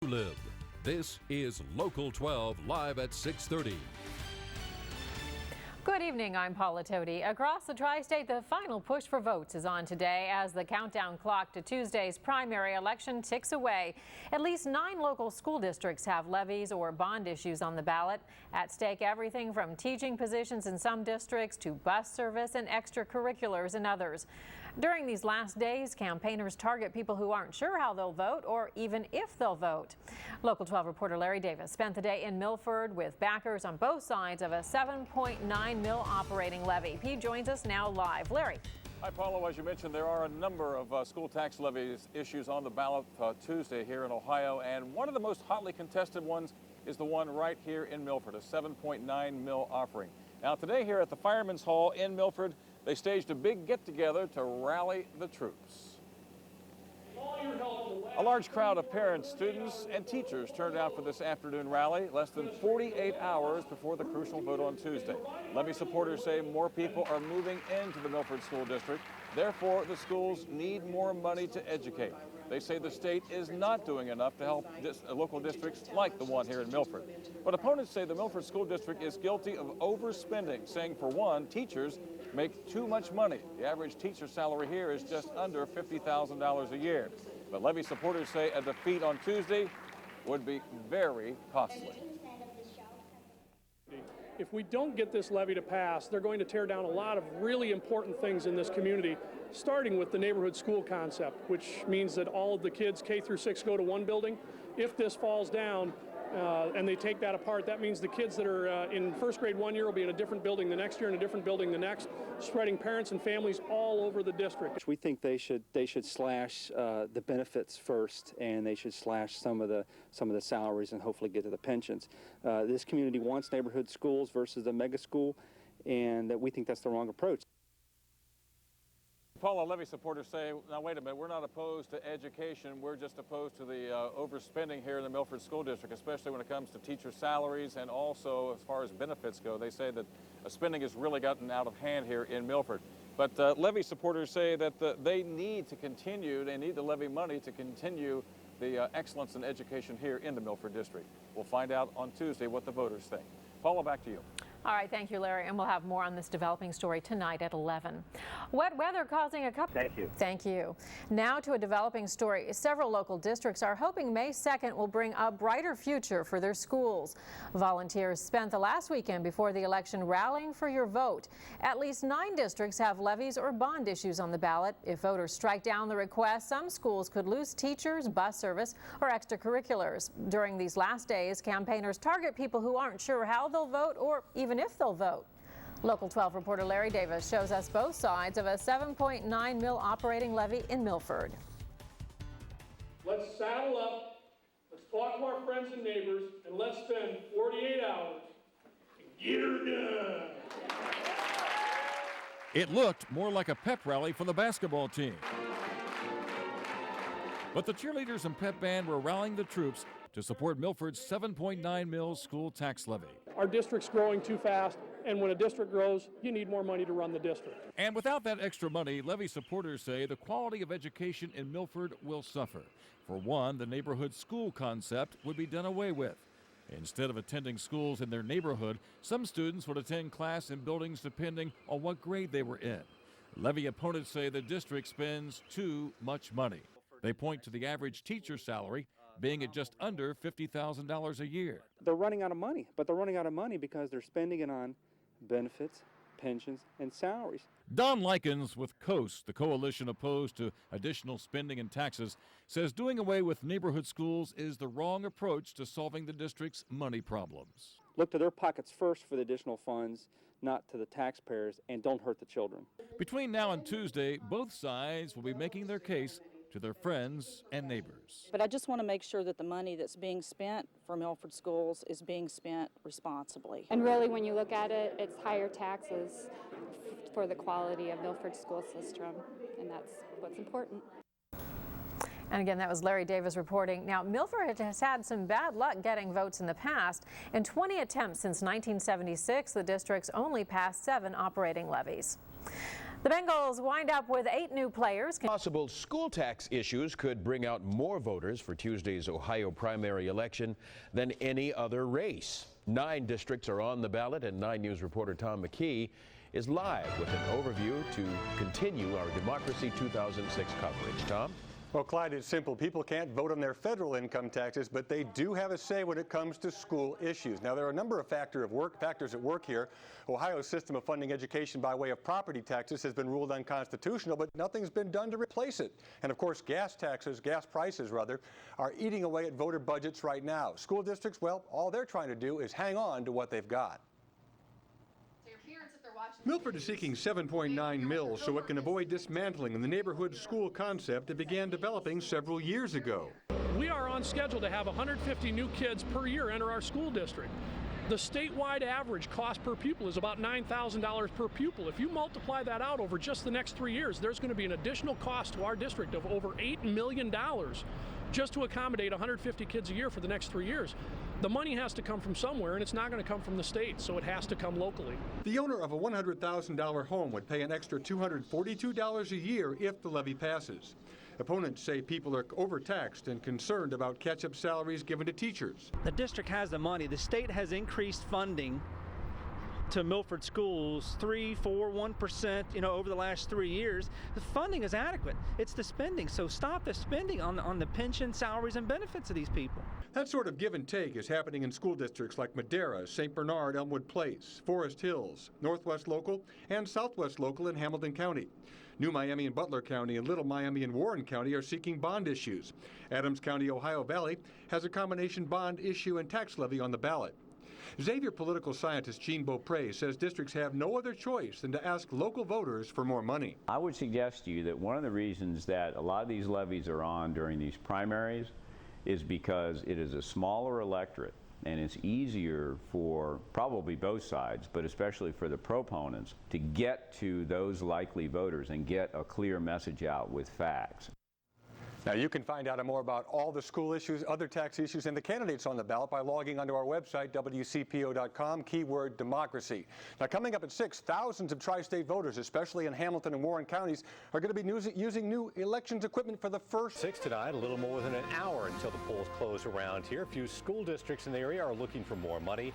Live. This is Local 12 live at 6:30. Good evening, I'm Paula Toti. Across the tri-state, the final push for votes is on today as the countdown clock to Tuesday's primary election ticks away. At least 9 local school districts have levies or bond issues on the ballot. At stake, everything from teaching positions in some districts to bus service and extracurriculars in others. During these last days, campaigners target people who aren't sure how they'll vote or even if they'll vote. Local 12 reporter Larry Davis spent the day in Milford with backers on both sides of a $7.9 million operating levy. He joins us now live. Larry. Hi, Paulo. As you mentioned, there are a number of school tax levy issues on the ballot Tuesday here in Ohio, and one of the most hotly contested ones is the one right here in Milford, a $7.9 million offering. Now, today here at the Fireman's Hall in Milford, they staged a big get-together to rally the troops. A large crowd of parents, students, and teachers turned out for this afternoon rally less than 48 hours before the crucial vote on Tuesday. Levy supporters say more people are moving into the Milford School District. Therefore, the schools need more money to educate. They say the state is not doing enough to help local districts like the one here in Milford. But opponents say the Milford School District is guilty of overspending, saying, for one, teachers make too much money. The average teacher salary here is just under $50,000 a year. But levy supporters say a defeat on Tuesday would be very costly. If we don't get this levy to pass, they're going to tear down a lot of really important things in this community, starting with the neighborhood school concept, which means that all of the kids K through 6 go to one building. If this falls down and they take that apart, that means the kids that are in first grade one year will be in a different building the next year, in a different building the next, spreading parents and families all over the district. We think they should slash the benefits first, and they should slash some of the salaries and hopefully get to the pensions. This community wants neighborhood schools versus a mega school, and we think that's the wrong approach. Paula, levy supporters say, now wait a minute, we're not opposed to education, we're just opposed to the overspending here in the Milford School District, especially when it comes to teacher salaries and also as far as benefits go. They say that spending has really gotten out of hand here in Milford. But levy supporters say that they need the levy money to continue the excellence in education here in the Milford District. We'll find out on Tuesday what the voters think. Paula, back to you. All right, thank you, Larry, and we'll have more on this developing story tonight at 11. Wet weather causing a couple... Thank you. Thank you. Now to a developing story. Several local districts are hoping May 2nd will bring a brighter future for their schools. Volunteers spent the last weekend before the election rallying for your vote. At least 9 districts have levies or bond issues on the ballot. If voters strike down the request, some schools could lose teachers, bus service, or extracurriculars. During these last days, campaigners target people who aren't sure how they'll vote or even if they'll vote. Local 12 reporter Larry Davis shows us both sides of a $7.9 million operating levy in Milford. Let's saddle up, let's talk to our friends and neighbors, and let's spend 48 hours and get her done. It looked more like a pep rally for the basketball team. But the cheerleaders and pep band were rallying the troops to support Milford's $7.9 million school tax levy. Our district's growing too fast, and when a district grows, you need more money to run the district. And without that extra money, levy supporters say the quality of education in Milford will suffer. For one, the neighborhood school concept would be done away with. Instead of attending schools in their neighborhood, some students would attend class in buildings depending on what grade they were in. Levy opponents say the district spends too much money. They point to the average teacher salary being at just under $50,000 a year. They're running out of money, but they're running out of money because they're spending it on benefits, pensions, and salaries. Don Likens with COAST, the coalition opposed to additional spending and taxes, says doing away with neighborhood schools is the wrong approach to solving the district's money problems. Look to their pockets first for the additional funds, not to the taxpayers, and don't hurt the children. Between now and Tuesday, both sides will be making their case to their friends and neighbors. But I just want to make sure that the money that's being spent for Milford schools is being spent responsibly. And really, when you look at it, it's higher taxes for the quality of Milford school system, and that's what's important. And again, that was Larry Davis reporting. Now, Milford has had some bad luck getting votes in the past. In 20 attempts since 1976, the district's only passed 7 operating levies. The Bengals wind up with 8 new players. Possible school tax issues could bring out more voters for Tuesday's Ohio primary election than any other race. 9 districts are on the ballot, and 9 News reporter Tom McKee is live with an overview to continue our Democracy 2006 coverage. Tom? Well, Clyde, it's simple. People can't vote on their federal income taxes, but they do have a say when it comes to school issues. Now, there are a number of factors at work here. Ohio's system of funding education by way of property taxes has been ruled unconstitutional, but nothing's been done to replace it. And of course, gas prices, are eating away at voter budgets right now. School districts, well, all they're trying to do is hang on to what they've got. Milford is seeking $7.9 million so it can avoid dismantling the neighborhood school concept it began developing several years ago. We are on schedule to have 150 new kids per year enter our school district. The statewide average cost per pupil is about $9,000 per pupil. If you multiply that out over just the next 3 years, there's going to be an additional cost to our district of over $8 million just to accommodate 150 kids a year for the next 3 years. The money has to come from somewhere, and it's not going to come from the state, so it has to come locally. The owner of a $100,000 home would pay an extra $242 a year if the levy passes. Opponents say people are overtaxed and concerned about catch-up salaries given to teachers. The district has the money. The state has increased funding to Milford schools 3%, 4%, 1%, over the last 3 years. The funding is adequate. It's the spending. So stop the spending on the pension, salaries, and benefits of these people. That sort of give and take is happening in school districts like Madera, St. Bernard, Elmwood Place, Forest Hills, Northwest Local, and Southwest Local in Hamilton County. New Miami and Butler County and Little Miami and Warren County are seeking bond issues. Adams County, Ohio Valley has a combination bond issue and tax levy on the ballot. Xavier political scientist Gene Beaupre says districts have no other choice than to ask local voters for more money. I would suggest to you that one of the reasons that a lot of these levies are on during these primaries is because it is a smaller electorate, and it's easier for probably both sides, but especially for the proponents, to get to those likely voters and get a clear message out with facts. Now, you can find out more about all the school issues, other tax issues, and the candidates on the ballot by logging onto our website, WCPO.com, keyword democracy. Now, coming up at 6, thousands of tri-state voters, especially in Hamilton and Warren counties, are going to be using new elections equipment for the first. 6 tonight, a little more than an hour until the polls close around here. A few school districts in the area are looking for more money,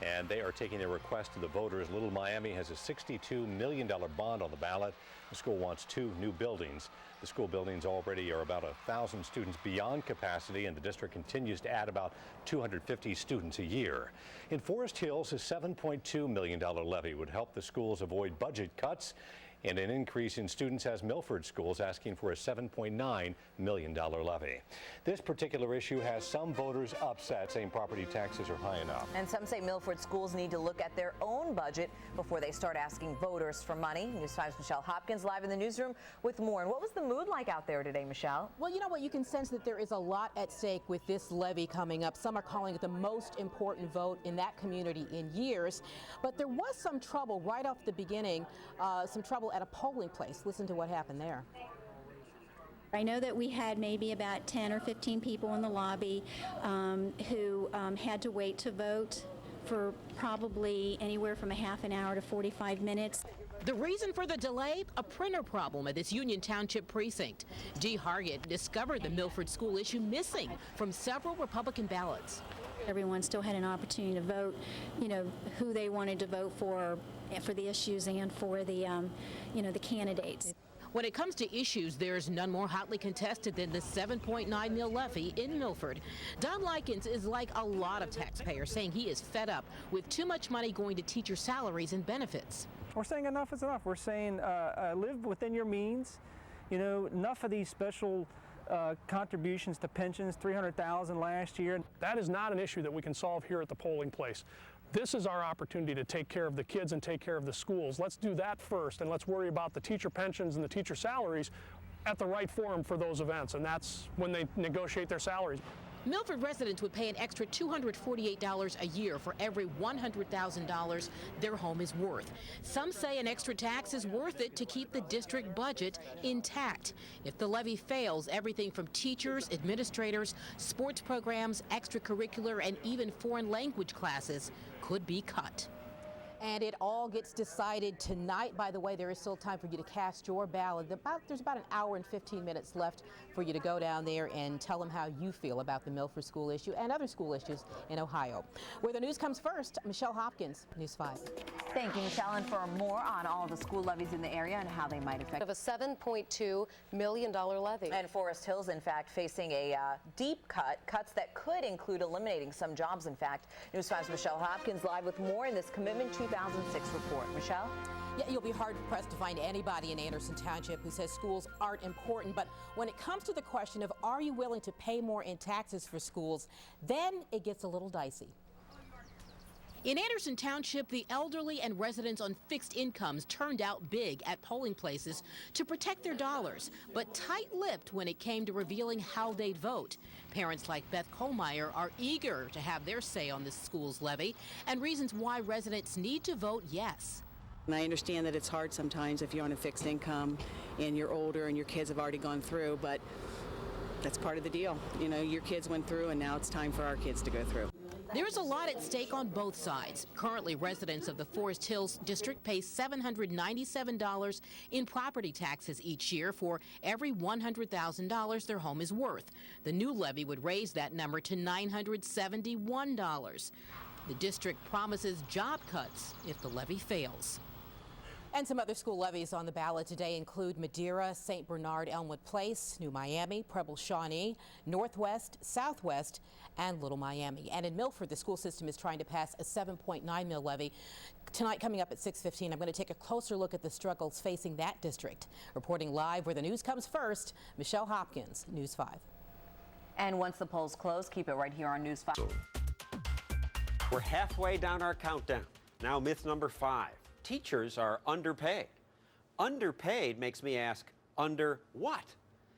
and they are taking their request to the voters. Little Miami has a $62 million bond on the ballot. The school wants 2 new buildings. The school buildings already are about 1,000 students beyond capacity, and the district continues to add about 250 students a year. In Forest Hills, a $7.2 million levy would help the schools avoid budget cuts, and an increase in students has Milford schools asking for a $7.9 million levy. This particular issue has some voters upset, saying property taxes are high enough. And some say Milford schools need to look at their own budget before they start asking voters for money. News 5's Michelle Hopkins live in the newsroom with more. And what was the mood like out there today, Michelle? Well, you know what? You can sense that there is a lot at stake with this levy coming up. Some are calling it the most important vote in that community in years. But there was some trouble right off the beginning, some trouble at a polling place. Listen to what happened there. I know that we had maybe about 10 or 15 people in the lobby who had to wait to vote for probably anywhere from a half an hour to 45 minutes. The reason for the delay? A printer problem at this Union Township precinct. Dee Hargett discovered the Milford school issue missing from several Republican ballots. Everyone still had an opportunity to vote, who they wanted to vote for the issues and for the, the candidates. When it comes to issues, there's none more hotly contested than the $7.9 million levy in Milford. Don Likens is like a lot of taxpayers, saying he is fed up with too much money going to teacher salaries and benefits. We're saying enough is enough. We're saying live within your means. Enough of these special contributions to pensions, $300,000 last year. That is not an issue that we can solve here at the polling place. This is our opportunity to take care of the kids and take care of the schools. Let's do that first, and let's worry about the teacher pensions and the teacher salaries at the right forum for those events, and that's when they negotiate their salaries. Milford residents would pay an extra $248 a year for every $100,000 their home is worth. Some say an extra tax is worth it to keep the district budget intact. If the levy fails, everything from teachers, administrators, sports programs, extracurricular, and even foreign language classes could be cut. And it all gets decided tonight. By the way, there is still time for you to cast your ballot. There's about an hour and 15 minutes left for you to go down there and tell them how you feel about the Milford school issue and other school issues in Ohio. Where the news comes first, Michelle Hopkins, News 5. Thank you, Michelle. And for more on all the school levies in the area and how they might affect of a $7.2 million levy. And Forest Hills, in fact, facing a deep cuts that could include eliminating some jobs, in fact. News 5's Michelle Hopkins live with more in this Commitment 2006 report. Michelle? Yeah, you'll be hard-pressed to find anybody in Anderson Township who says schools aren't important, but when it comes to the question of are you willing to pay more in taxes for schools, then it gets a little dicey. In Anderson Township, the elderly and residents on fixed incomes turned out big at polling places to protect their dollars, but tight-lipped when it came to revealing how they'd vote. Parents like Beth Kohlmeyer are eager to have their say on this school's levy and reasons why residents need to vote yes. And I understand that it's hard sometimes if you're on a fixed income and you're older and your kids have already gone through, but that's part of the deal. You know, your kids went through and now it's time for our kids to go through. There's a lot at stake on both sides. Currently, residents of the Forest Hills district pay $797 in property taxes each year for every $100,000 their home is worth. The new levy would raise that number to $971. The district promises job cuts if the levy fails. And some other school levies on the ballot today include Madeira, St. Bernard, Elmwood Place, New Miami, Preble Shawnee, Northwest, Southwest, and Little Miami. And in Milford, the school system is trying to pass a $7.9 mil levy. Tonight, coming up at 6:15, I'm going to take a closer look at the struggles facing that district. Reporting live where the news comes first, Michelle Hopkins, News 5. And once the polls close, keep it right here on News 5. We're halfway down our countdown. Now myth number 5. Teachers are underpaid. Underpaid makes me ask, under what?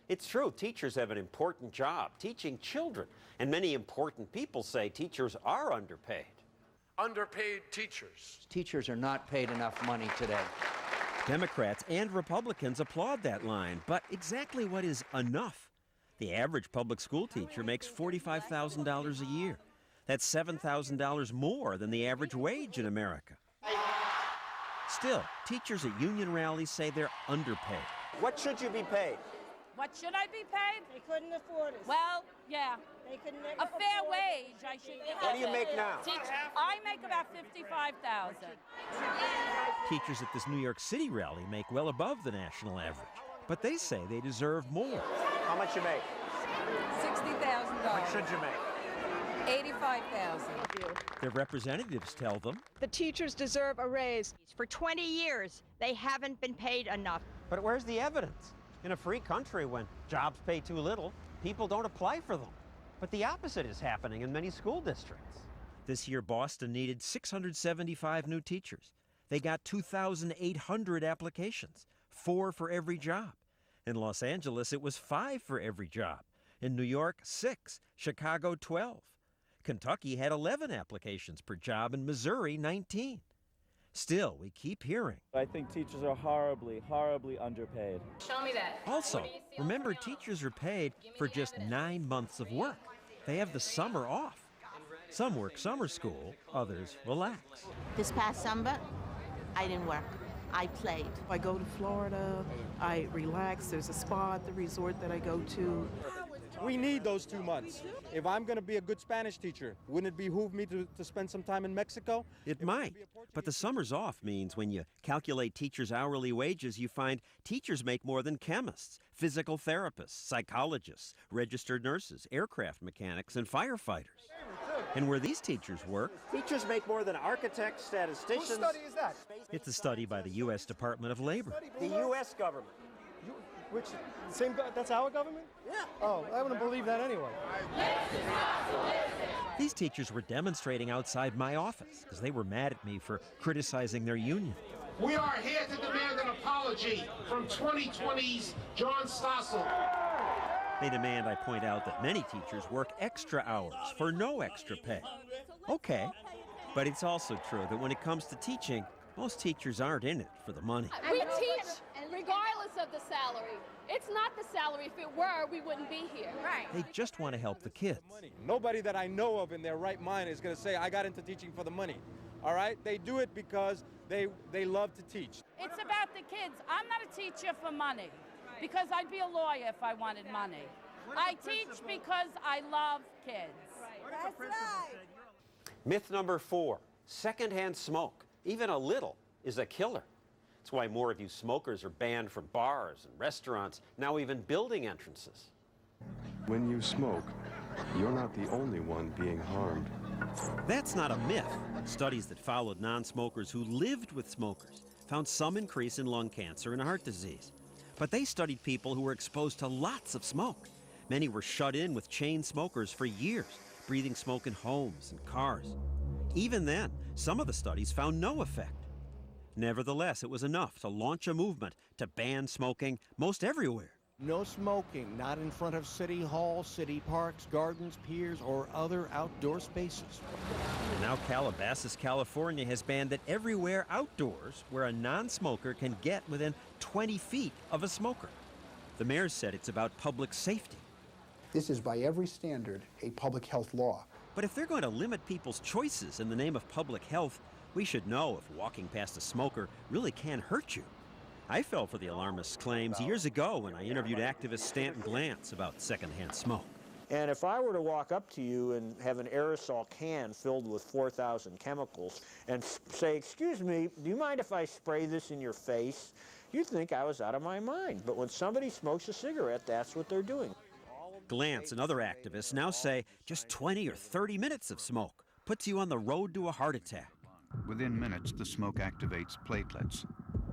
It's true, teachers have an important job, teaching children. And many important people say teachers are underpaid. Underpaid teachers. Teachers are not paid enough money today. Democrats and Republicans applaud that line, but exactly what is enough? The average public school teacher makes $45,000 a year. That's $7,000 more than the average wage in America. Still, teachers at union rallies say they're underpaid. What should you be paid? What should I be paid? They couldn't afford it. Well, yeah. They could never a fair afford wage, I should be. What do you make now? I make about $55,000. Teachers at this New York City rally make well above the national average, but they say they deserve more. How much you make? $60,000. What should you make? $85,000. Their representatives tell them the teachers deserve a raise. For 20 years, they haven't been paid enough. But where's the evidence? In a free country, when jobs pay too little, people don't apply for them. But the opposite is happening in many school districts. This year, Boston needed 675 new teachers. They got 2,800 applications, 4 for every job. In Los Angeles, it was 5 for every job. In New York, 6. Chicago, 12. Kentucky had 11 applications per job, and Missouri, 19. Still, we keep hearing. I think teachers are horribly, horribly underpaid. Show me that. Also, remember, teachers are paid for just 9 months of work. They have the summer off. Some work summer school, others relax. This past summer, I didn't work. I played. I go to Florida, I relax. There's a spa at the resort that I go to. We need those 2 months. If I'm going to be a good Spanish teacher, wouldn't it behoove me to spend some time in Mexico? It might, but the summer's off means when you calculate teachers' hourly wages, you find teachers make more than chemists, physical therapists, psychologists, registered nurses, aircraft mechanics, and firefighters. And where these teachers work... Teachers make more than architects, statisticians... Whose study is that? It's a study by the U.S. Department of Labor. The U.S. government. Which, that's our government? Yeah. Oh, I wouldn't believe that anyway. These teachers were demonstrating outside my office because they were mad at me for criticizing their union. We are here to demand an apology from 2020's John Stossel. They demand I point out that many teachers work extra hours for no extra pay. Okay, but it's also true that when it comes to teaching, most teachers aren't in it for the money. We teach regardless of the salary. It's not the salary. If it were, we wouldn't be here. Right. They just want to help the kids. Nobody that I know of in their right mind is going to say, I got into teaching for the money. all right? They do it because they love to teach. It's about the kids. I'm not a teacher for money, because I'd be a lawyer if I wanted money. I teach because I love kids. That's right. Myth number 4, secondhand smoke, even a little, is a killer. That's why more of you smokers are banned from bars and restaurants, now even building entrances. When you smoke, you're not the only one being harmed. That's not a myth. Studies that followed non-smokers who lived with smokers found some increase in lung cancer and heart disease. But they studied people who were exposed to lots of smoke. Many were shut in with chain smokers for years, breathing smoke in homes and cars. Even then, some of the studies found no effect. Nevertheless, it was enough to launch a movement to ban smoking most everywhere. No smoking, not in front of city halls, city parks, gardens, piers, or other outdoor spaces. And now Calabasas, California has banned it everywhere outdoors where a non-smoker can get within 20 feet of a smoker. The mayor said it's about public safety. This is by every standard a public health law. But if they're going to limit people's choices in the name of public health, we should know if walking past a smoker really can hurt you. I fell for the alarmist's claims years ago when I interviewed activist Stanton Glantz about secondhand smoke. And if I were to walk up to you and have an aerosol can filled with 4,000 chemicals and say, "Excuse me, do you mind if I spray this in your face?" you'd think I was out of my mind. But when somebody smokes a cigarette, that's what they're doing. Glantz and other activists now say just 20 or 30 minutes of smoke puts you on the road to a heart attack. Within minutes, the smoke activates platelets,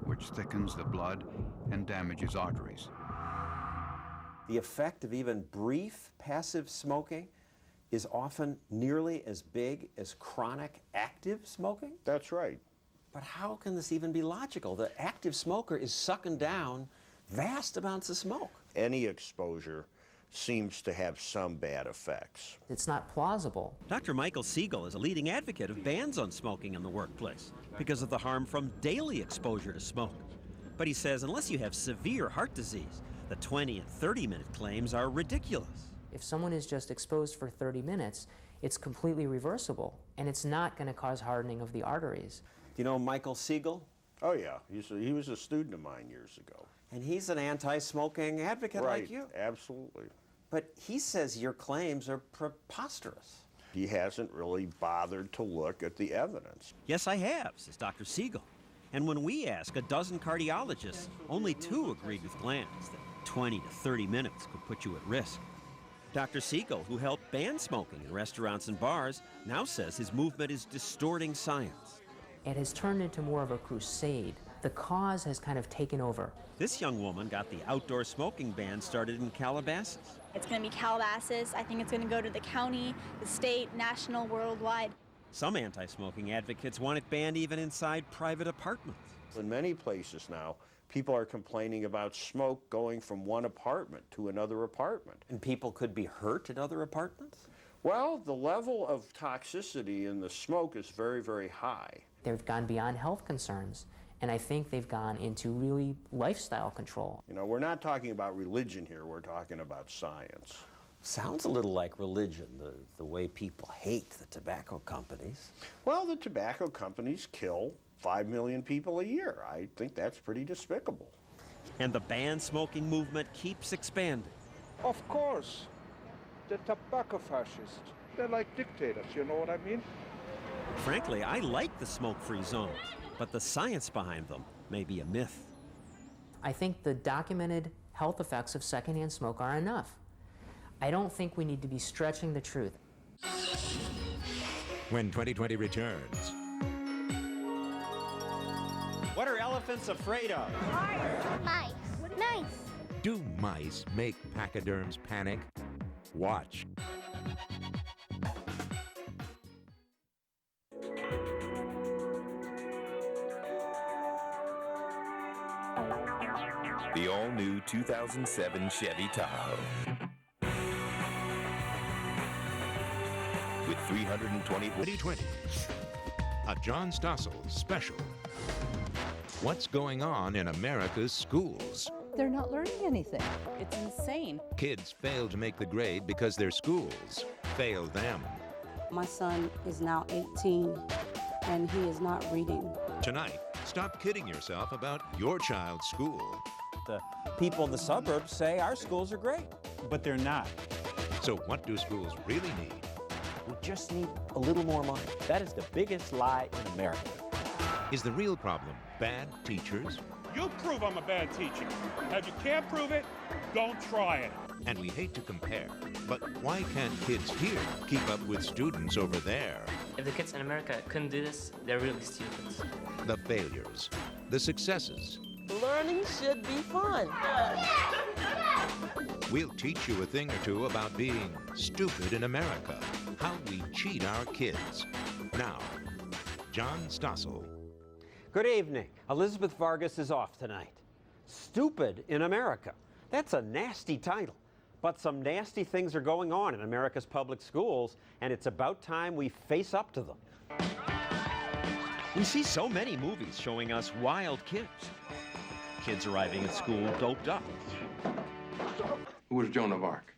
which thickens the blood and damages arteries. The effect of even brief passive smoking is often nearly as big as chronic active smoking? That's right. But how can this even be logical? The active smoker is sucking down vast amounts of smoke. Any exposure seems to have some bad effects. It's not plausible. Dr. Michael Siegel is a leading advocate of bans on smoking in the workplace because of the harm from daily exposure to smoke. But he says unless you have severe heart disease, the 20 and 30-minute claims are ridiculous. If someone is just exposed for 30 minutes, it's completely reversible, and it's not going to cause hardening of the arteries. Do you know Michael Siegel? Oh, yeah. He was a student of mine years ago. And he's an anti-smoking advocate like you. Right, absolutely. But he says your claims are preposterous. He hasn't really bothered to look at the evidence. Yes, I have, says Dr. Siegel. And when we asked a dozen cardiologists, only 2 agreed with Glantz that 20 to 30 minutes could put you at risk. Dr. Siegel, who helped ban smoking in restaurants and bars, now says his movement is distorting science. It has turned into more of a crusade. The cause has kind of taken over. This young woman got the outdoor smoking ban started in Calabasas. It's going to be Calabasas. I think it's going to go to the county, the state, national, worldwide. Some anti-smoking advocates want it banned even inside private apartments. In many places now, people are complaining about smoke going from one apartment to another apartment. And people could be hurt in other apartments? Well, the level of toxicity in the smoke is very, very high. They've gone beyond health concerns, and I think they've gone into really lifestyle control. You know, we're not talking about religion here, we're talking about science. Sounds a little like religion, the way people hate the tobacco companies. Well, the tobacco companies kill 5 million people a year. I think that's pretty despicable. And the ban smoking movement keeps expanding. Of course. The tobacco fascists, they're like dictators, you know what I mean? Frankly, I like the smoke-free zones, but the science behind them may be a myth. I think the documented health effects of secondhand smoke are enough. I don't think we need to be stretching the truth. When 2020 returns. What are elephants afraid of? Mice. Nice. Do mice make pachyderms panic? Watch. The all-new 2007 Chevy Tahoe. With 2020. A John Stossel special. What's going on in America's schools? They're not learning anything. It's insane. Kids fail to make the grade because their schools fail them. My son is now 18. and he is not reading. Tonight, stop kidding yourself about your child's school. The people in the suburbs say our schools are great, but they're not. So what do schools really need? We just need a little more money. That is the biggest lie in America. Is the real problem bad teachers? You prove I'm a bad teacher. If you can't prove it, don't try it. And we hate to compare, but why can't kids here keep up with students over there? If the kids in America couldn't do this, they're really stupid. The failures, the successes. Learning should be fun. We'll teach you a thing or two about being stupid in America, how we cheat our kids. Now, John Stossel. Good evening. Elizabeth Vargas is off tonight. Stupid in America. That's a nasty title. But some nasty things are going on in America's public schools, and it's about time we face up to them. We see so many movies showing us wild kids. Kids arriving at school doped up. Who was Joan of Arc?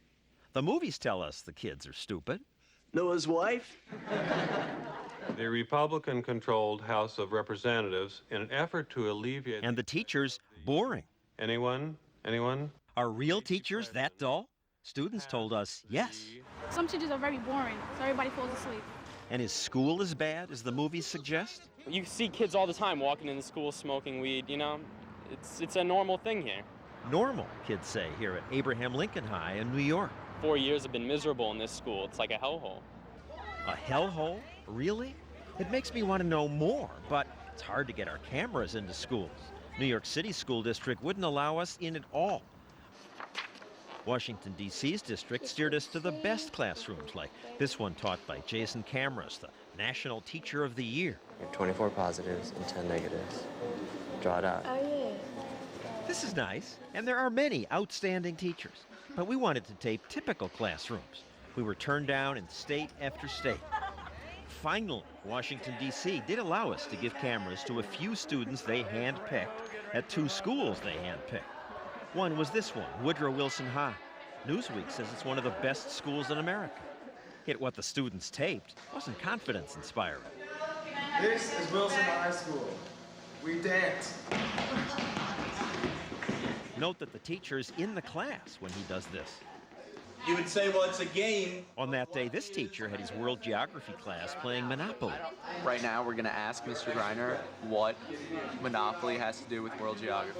The movies tell us the kids are stupid. Noah's wife? The Republican-controlled House of Representatives, in an effort to alleviate... And the teachers, boring. Anyone? Are real teachers that dull? Students told us yes. Some teachers are very boring, so everybody falls asleep. And is school as bad as the movies suggest? You see kids all the time walking into school smoking weed, you know? It's a normal thing here. Normal, kids say, here at Abraham Lincoln High in New York. 4 years have been miserable in this school. It's like a hellhole. A hellhole? Really? It makes me want to know more, but it's hard to get our cameras into schools. New York City School District wouldn't allow us in at all. Washington, D.C.'s district steered us to the best classrooms, like this one taught by Jason Camras, the National Teacher of the Year. You have 24 positives and 10 negatives. Draw it out. Oh, yeah. This is nice, and there are many outstanding teachers, but we wanted to tape typical classrooms. We were turned down in state after state. Finally, Washington, D.C. did allow us to give cameras to a few students they handpicked at 2 schools they handpicked. One was this one, Woodrow Wilson High. Newsweek says it's one of the best schools in America. Yet what the students taped wasn't confidence-inspiring. This is Wilson High School. We dance. Note that the teacher's in the class when he does this. You would say, well, it's a game. On that day, this teacher had his world geography class playing Monopoly. Right now, we're going to ask Mr. Greiner what Monopoly has to do with world geography.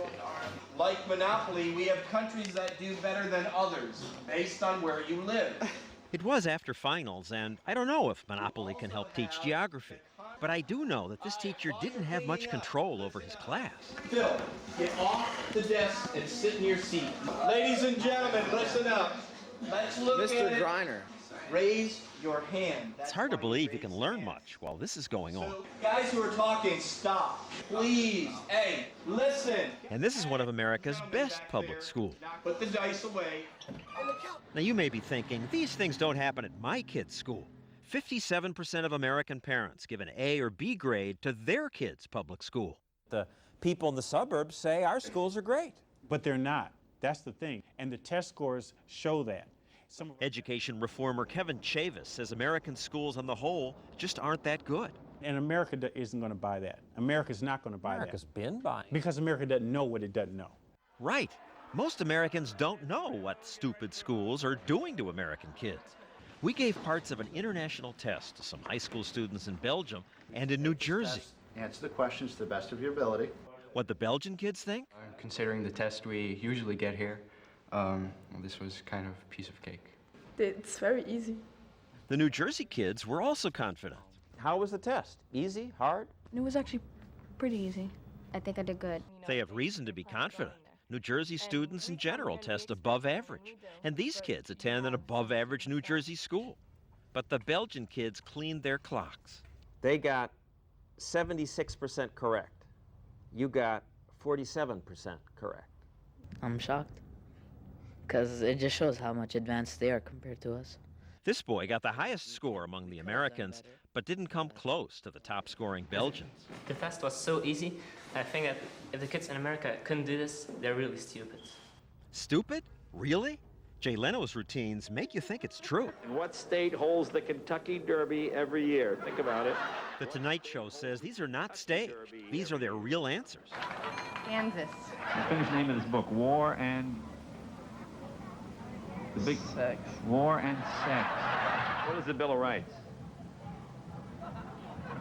Like Monopoly, we have countries that do better than others, based on where you live. It was after finals, and I don't know if Monopoly can help teach geography. But I do know that this teacher didn't have much control over his class. Phil, get off the desk and sit in your seat. Ladies and gentlemen, listen up. Let's look at it. Mr. Greiner. Raise your hand. It's hard to believe you can learn much while this is going on. So, guys who are talking, stop. Please. Hey, listen. And this is one of America's best public schools. Put the dice away. Now you may be thinking, these things don't happen at my kid's school. 57% of American parents give an A or B grade to their kids' public school. The people in the suburbs say our schools are great. But they're not. That's the thing. And the test scores show that. Education reformer Kevin Chavis says American schools on the whole just aren't that good. And America isn't going to buy that. America's not going to buy that. America's been buying. Because America doesn't know what it doesn't know. Right. Most Americans don't know what stupid schools are doing to American kids. We gave parts of an international test to some high school students in Belgium and in New Jersey. Answer the questions to the best of your ability. What the Belgian kids think? Considering the test we usually get here, this was kind of a piece of cake. It's very easy. The New Jersey kids were also confident. How was the test? Easy? Hard? It was actually pretty easy. I think I did good. They have reason to be confident. New Jersey students in general test above average, and these kids attend an above-average New Jersey school. But the Belgian kids cleaned their clocks. They got 76% correct. You got 47% correct. I'm shocked, because it just shows how much advanced they are compared to us. This boy got the highest score among the Americans, but didn't come close to the top-scoring Belgians. The test was so easy. I think that if the kids in America couldn't do this, they're really stupid. Stupid? Really? Jay Leno's routines make you think it's true. What state holds the Kentucky Derby every year? Think about it. The Tonight Show says these are not staged. These are their real answers. Kansas. The Finnish name of this book, War and... The big... Sex. War and Sex. What is the Bill of Rights?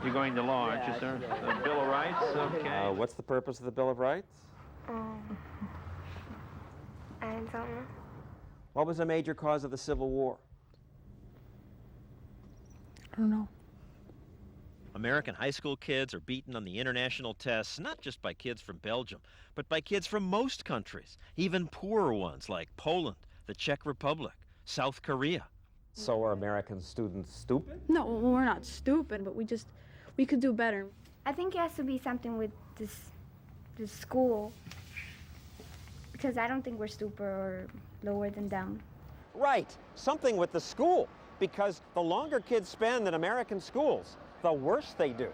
You're going to law, aren't you, sir? The Bill of Rights? Okay. What's the purpose of the Bill of Rights? I don't know. What was a major cause of the Civil War? I don't know. American high school kids are beaten on the international tests, not just by kids from Belgium, but by kids from most countries, even poorer ones like Poland, the Czech Republic, South Korea. So are American students stupid? No, we're not stupid, but we could do better. I think it has to be something with this school, because I don't think we're stupid or lower than them. Right, something with the school, because the longer kids spend in American schools, the worse they do.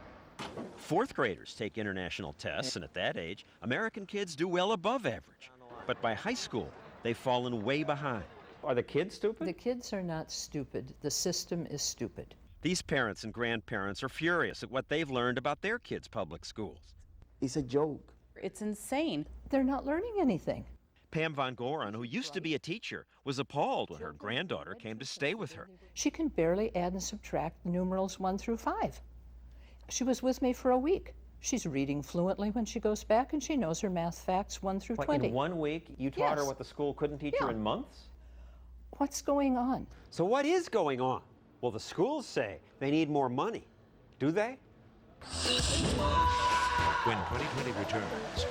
Fourth graders take international tests, and at that age, American kids do well above average. But by high school, they've fallen way behind. Are the kids stupid? The kids are not stupid. The system is stupid. These parents and grandparents are furious at what they've learned about their kids' public schools. It's a joke. It's insane. They're not learning anything. Pam Von Goren, who used to be a teacher, was appalled when her granddaughter came to stay with her. She can barely add and subtract numerals 1 through 5. She was with me for a week. She's reading fluently when she goes back, and she knows her math facts 1 through 20. In 1 week, you taught her what the school couldn't teach her in months? What's going on? So what is going on? Well, the schools say they need more money. Do they? When 2020 returns,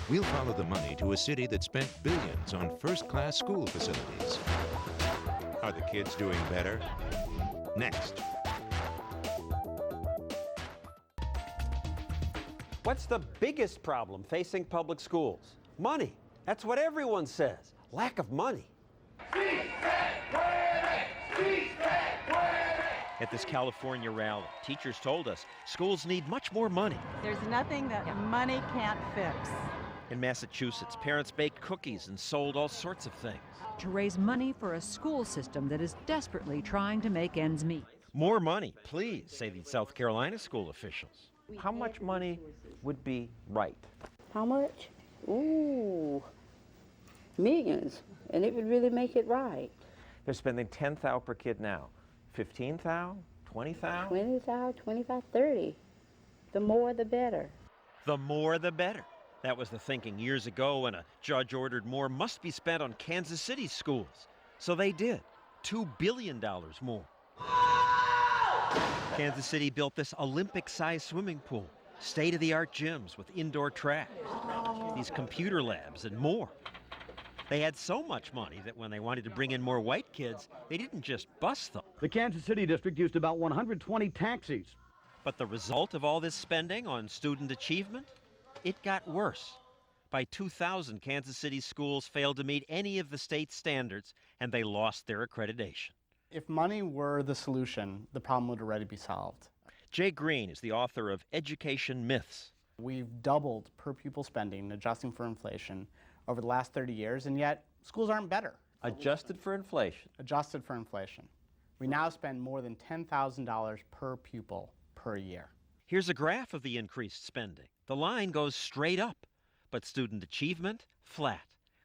we'll follow the money to a city that spent billions on first-class school facilities. Are the kids doing better? Next. What's the biggest problem facing public schools? Money. That's what everyone says. Lack of money. At this California rally, teachers told us schools need much more money. There's nothing that money can't fix. In Massachusetts, parents baked cookies and sold all sorts of things. To raise money for a school system that is desperately trying to make ends meet. More money, please, say the South Carolina school officials. How much money would be right? How much? Ooh, millions. And it would really make it right. They're spending $10,000 per kid now. $15,000? $20,000? 20,000, 25, 30. The more, the better. The more, the better. That was the thinking years ago when a judge ordered more must be spent on Kansas City schools. So they did. $2 billion more. Kansas City built this Olympic-sized swimming pool, state-of-the-art gyms with indoor track, these computer labs, and more. They had so much money that when they wanted to bring in more white kids, they didn't just bus them. The Kansas City district used about 120 taxis. But the result of all this spending on student achievement? It got worse. By 2000, Kansas City schools failed to meet any of the state's standards, and they lost their accreditation. If money were the solution, the problem would already be solved. Jay Green is the author of Education Myths. We've doubled per pupil spending, adjusting for inflation, over the last 30 years, and yet schools aren't better. Adjusted for inflation? Adjusted for inflation. We now spend more than $10,000 per pupil per year. Here's a graph of the increased spending. The line goes straight up, but student achievement, flat.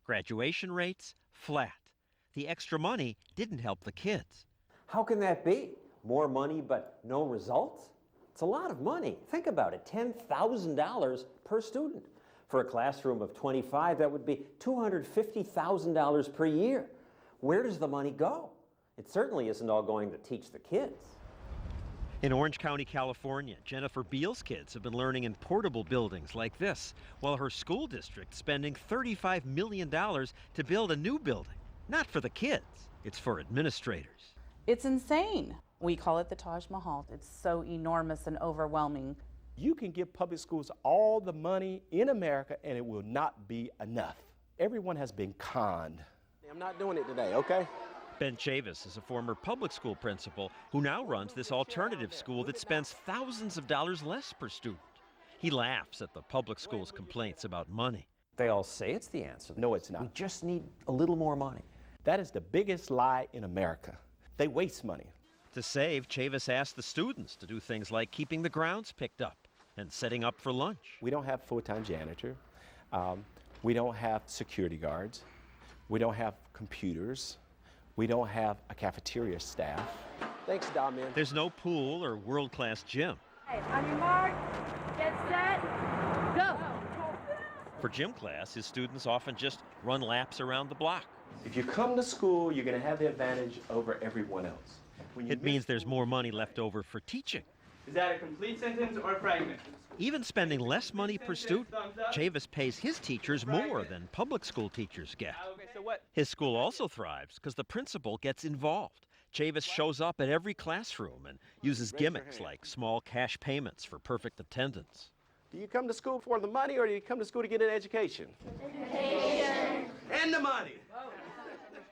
Graduation rates, flat. The extra money didn't help the kids. How can that be? More money but no results? It's a lot of money. Think about it, $10,000 per student. For a classroom of 25, that would be $250,000 per year. Where does the money go? It certainly isn't all going to teach the kids. In Orange County, California, Jennifer Beal's kids have been learning in portable buildings like this, while her school district's spending $35 million to build a new building. Not for the kids, it's for administrators. It's insane. We call it the Taj Mahal. It's so enormous and overwhelming. You can give public schools all the money in America and it will not be enough. Everyone has been conned. I'm not doing it today, okay? Ben Chavis is a former public school principal who now runs this alternative school that spends thousands of dollars less per student. He laughs at the public school's complaints about money. They all say it's the answer. No, it's not. We just need a little more money. That is the biggest lie in America. They waste money. To save, Chavis asked the students to do things like keeping the grounds picked up and setting up for lunch. We don't have full-time janitor. We don't have security guards. We don't have computers. We don't have a cafeteria staff. Thanks, Dom-Man. There's no pool or world-class gym. Hey, on your mark, get set, go. For gym class, his students often just run laps around the block. If you come to school, you're going to have the advantage over everyone else. It means there's more money left over for teaching. Is that a complete sentence or a fragment? Even spending less money per student, Chavis pays his teachers more than public school teachers get. His school also thrives because the principal gets involved. Chavis shows up at every classroom and uses gimmicks like small cash payments for perfect attendance. Do you come to school for the money, or do you come to school to get an education? Education. And the money.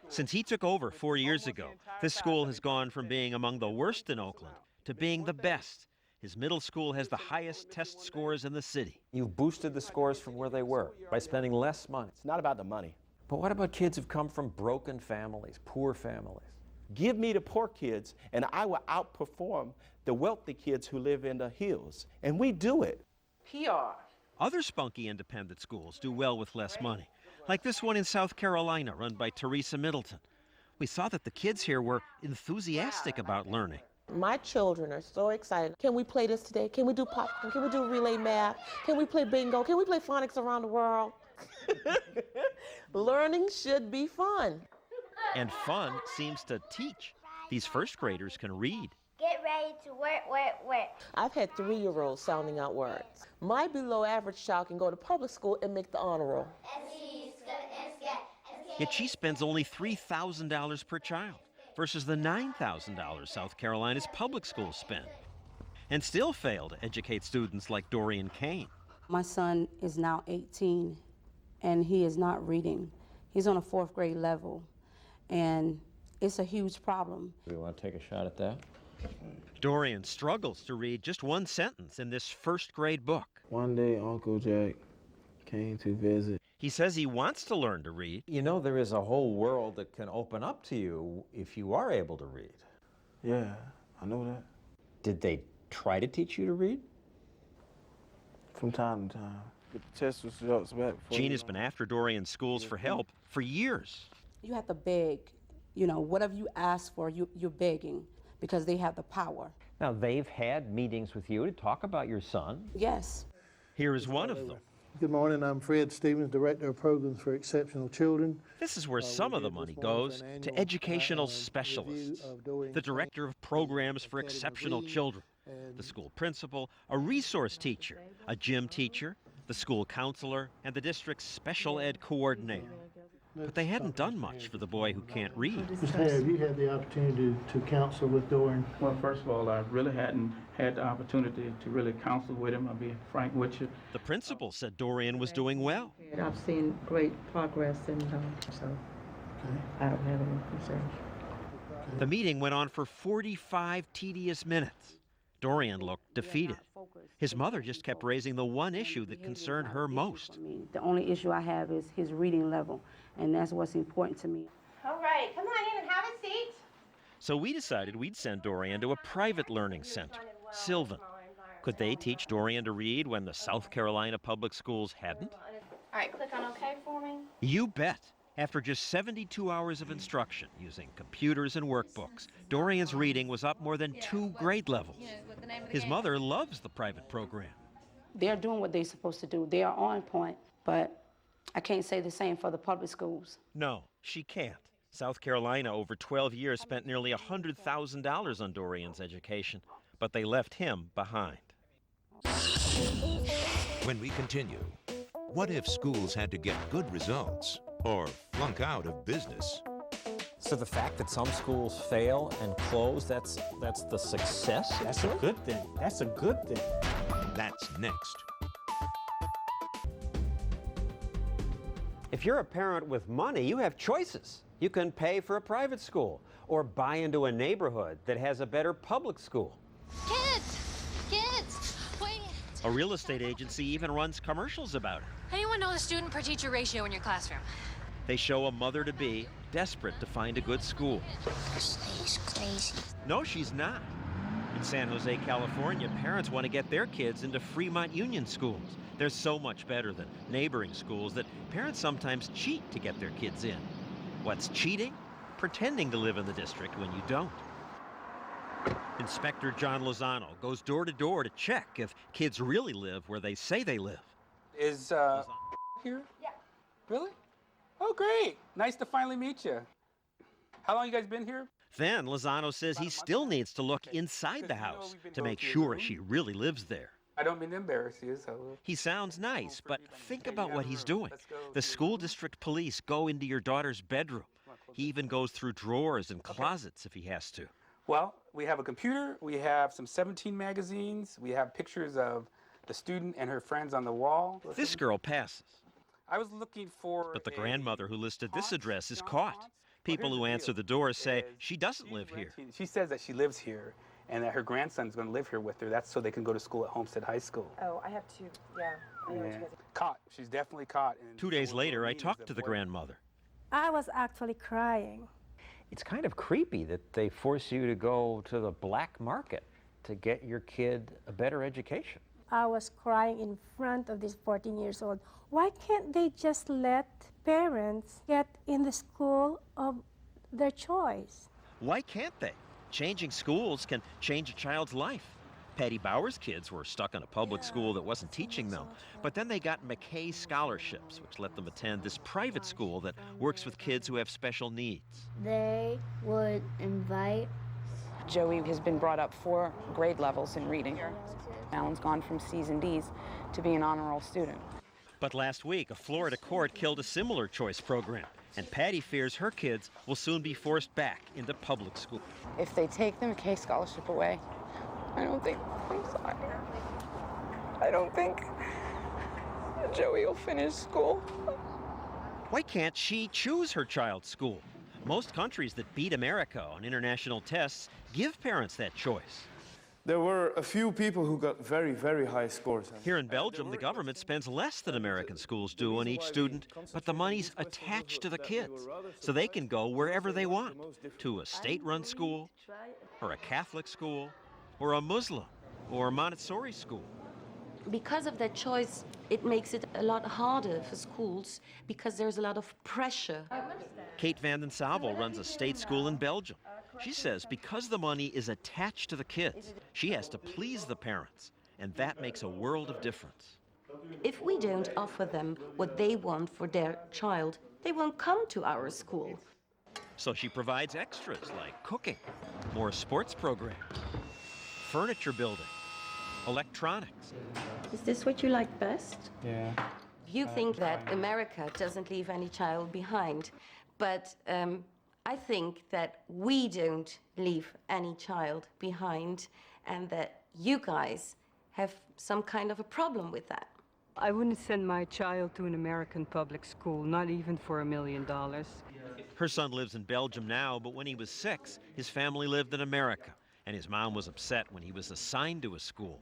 Since he took over 4 years ago, this school has gone from being among the worst in Oakland to being the best. His middle school has the highest test scores in the city. You've boosted the scores from where they were by spending less money. It's not about the money. But what about kids who've come from broken families, poor families? Give me the poor kids, and I will outperform the wealthy kids who live in the hills. And we do it. PR. Other spunky independent schools do well with less money, like this one in South Carolina run by Teresa Middleton. We saw that the kids here were enthusiastic about learning. My children are so excited. Can we play this today? Can we do popcorn? Can we do relay math? Can we play bingo? Can we play phonics around the world? Learning should be fun. And fun seems to teach. These first graders can read. Get ready to work. I've had 3-year-olds sounding out words. My below average child can go to public school and make the honor roll. Yet she spends only $3,000 per child versus the $9,000 South Carolina's public schools spend, and still fail to educate students like Dorian Kane. My son is now 18, and he is not reading. He's on a 4th grade level, and it's a huge problem. Do you want to take a shot at that? Dorian struggles to read just one sentence in this 1st grade book. One day, Uncle Jack came to visit. He says he wants to learn to read. You know, there is a whole world that can open up to you if you are able to read. Yeah, I know that. Did they try to teach you to read? From time to time. Get the test results back. Gene has been after Dorian's schools for help for years. You have to beg. You know, whatever you ask for, you're begging because they have the power. Now, they've had meetings with you to talk about your son. Yes. Here is one of them. Good morning, I'm Fred Stevens, Director of Programs for Exceptional Children. This is where some of the money goes to educational specialists, the Director of Programs for Exceptional Children, the school principal, a resource teacher, a gym teacher, the school counselor, and the district's special ed coordinator. But they hadn't done much for the boy who can't read. Mr. Hare, have you had the opportunity to counsel with Dorian? Well, first of all, I really hadn't had the opportunity to really counsel with him. I'll be frank with you. The principal said Dorian was doing well. I've seen great progress, and so I don't have any concerns. The meeting went on for 45 tedious minutes. Dorian looked defeated. His mother just kept raising the one issue that concerned her most. The only issue I have is his reading level, and that's what's important to me. All right, come on in and have a seat. So we decided we'd send Dorian to a private learning center, Sylvan. Could they teach Dorian to read when the South Carolina public schools hadn't? All right, click on OK for me. You bet. After just 72 hours of instruction using computers and workbooks, Dorian's reading was up more than 2 grade levels. His mother loves the private program. They're doing what they're supposed to do. They are on point, but I can't say the same for the public schools. No, she can't. South Carolina, over 12 years, spent nearly $100,000 on Dorian's education, but they left him behind. When we continue, what if schools had to get good results or flunk out of business? So the fact that some schools fail and close, that's the success? That's a good thing. That's a good thing. That's next. If you're a parent with money, you have choices. You can pay for a private school or buy into a neighborhood that has a better public school. Kids, wait. A real estate agency even runs commercials about it. Anyone know the student per teacher ratio in your classroom? They show a mother-to-be desperate to find a good school. She's crazy. No, she's not. In San Jose, California, parents want to get their kids into Fremont Union schools. They're so much better than neighboring schools that parents sometimes cheat to get their kids in. What's cheating? Pretending to live in the district when you don't. Inspector John Lozano goes door to door to check if kids really live where they say they live. Is here? Yeah. Really? Oh, great. Nice to finally meet you. How long you guys been here? Then Lozano says he still needs to look inside the house to make sure she really lives there. I don't mean to embarrass you, so. He sounds nice, but think about what he's doing. The school district police go into your daughter's bedroom. He even goes through drawers and closets if he has to. Well, we have a computer, we have some 17 magazines, we have pictures of the student and her friends on the wall. This girl passes. I was looking for But the grandmother who listed this address is caught. People who answer the door say she doesn't live here. She says that she lives here and that her grandson's going to live here with her. That's so they can go to school at Homestead High School. Oh, I have to, yeah. I know what you guys are. Caught. She's definitely caught. And 2 days later, I talked to the grandmother. I was actually crying. It's kind of creepy that they force you to go to the black market to get your kid a better education. I was crying in front of this 14 years old. Why can't they just let parents get in the school of their choice? Why can't they? Changing schools can change a child's life. Patty Bauer's kids were stuck in a public school that wasn't teaching them, but then they got McKay scholarships, which let them attend this private school that works with kids who have special needs. They would invite. Joey has been brought up 4 grade levels in reading. Alan's gone from C's and D's to being an honor roll student. But last week, a Florida court killed a similar choice program, and Patty fears her kids will soon be forced back into public school. If they take the McKay scholarship away, I'm sorry. I don't think Joey will finish school. Why can't she choose her child's school? Most countries that beat America on international tests give parents that choice. There were a few people who got very, very high scores. Here in Belgium, the government spends less than American schools do on each student, but the money's attached to the kids, so they can go wherever they want, to a state-run school, or a Catholic school, or a Muslim, or a Montessori school. Because of that choice, it makes it a lot harder for schools because there's a lot of pressure. Kate van den Sauvel runs a state school in Belgium. She says because the money is attached to the kids, she has to please the parents, and that makes a world of difference. If we don't offer them what they want for their child, they won't come to our school. So she provides extras like cooking, more sports programs, furniture building, electronics. Is this what you like best? Yeah. You think that America doesn't leave any child behind, but I think that we don't leave any child behind and that you guys have some kind of a problem with that. I wouldn't send my child to an American public school, not even for $1 million. Her son lives in Belgium now, but when he was 6, his family lived in America, and his mom was upset when he was assigned to a school.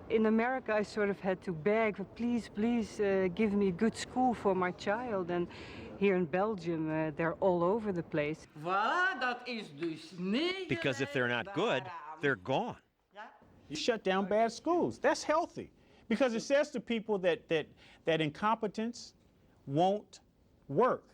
In America, I sort of had to beg, please, please give me a good school for my child. And here in Belgium, they're all over the place. Because if they're not good, they're gone. You shut down bad schools. That's healthy. Because it says to people that incompetence won't work.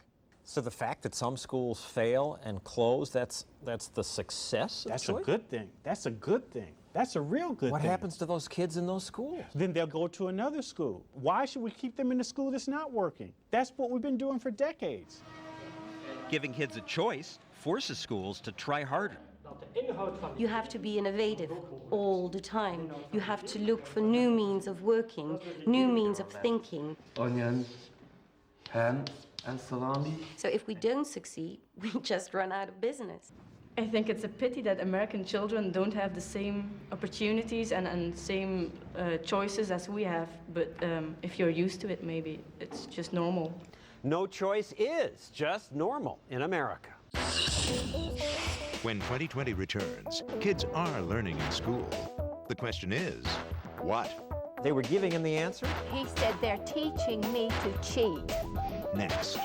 So the fact that some schools fail and close, that's the success of That's choice? a good thing. That's a good thing. That's a real good What thing. happens to those kids in those schools? Then they'll go to another school. Why should we keep them in a school that's not working? That's what we've been doing for decades. Giving kids a choice forces schools to try harder. You have to be innovative all the time. You have to look for new means of working, new means of thinking. Onions, ham, and salami. So if we don't succeed, we just run out of business. I think it's a pity that American children don't have the same opportunities and same choices as we have. But if you're used to it, maybe it's just normal. No choice is just normal in America. When 2020 returns, kids are learning in school. The question is, what? They were giving him the answer? He said they're teaching me to cheat. Next.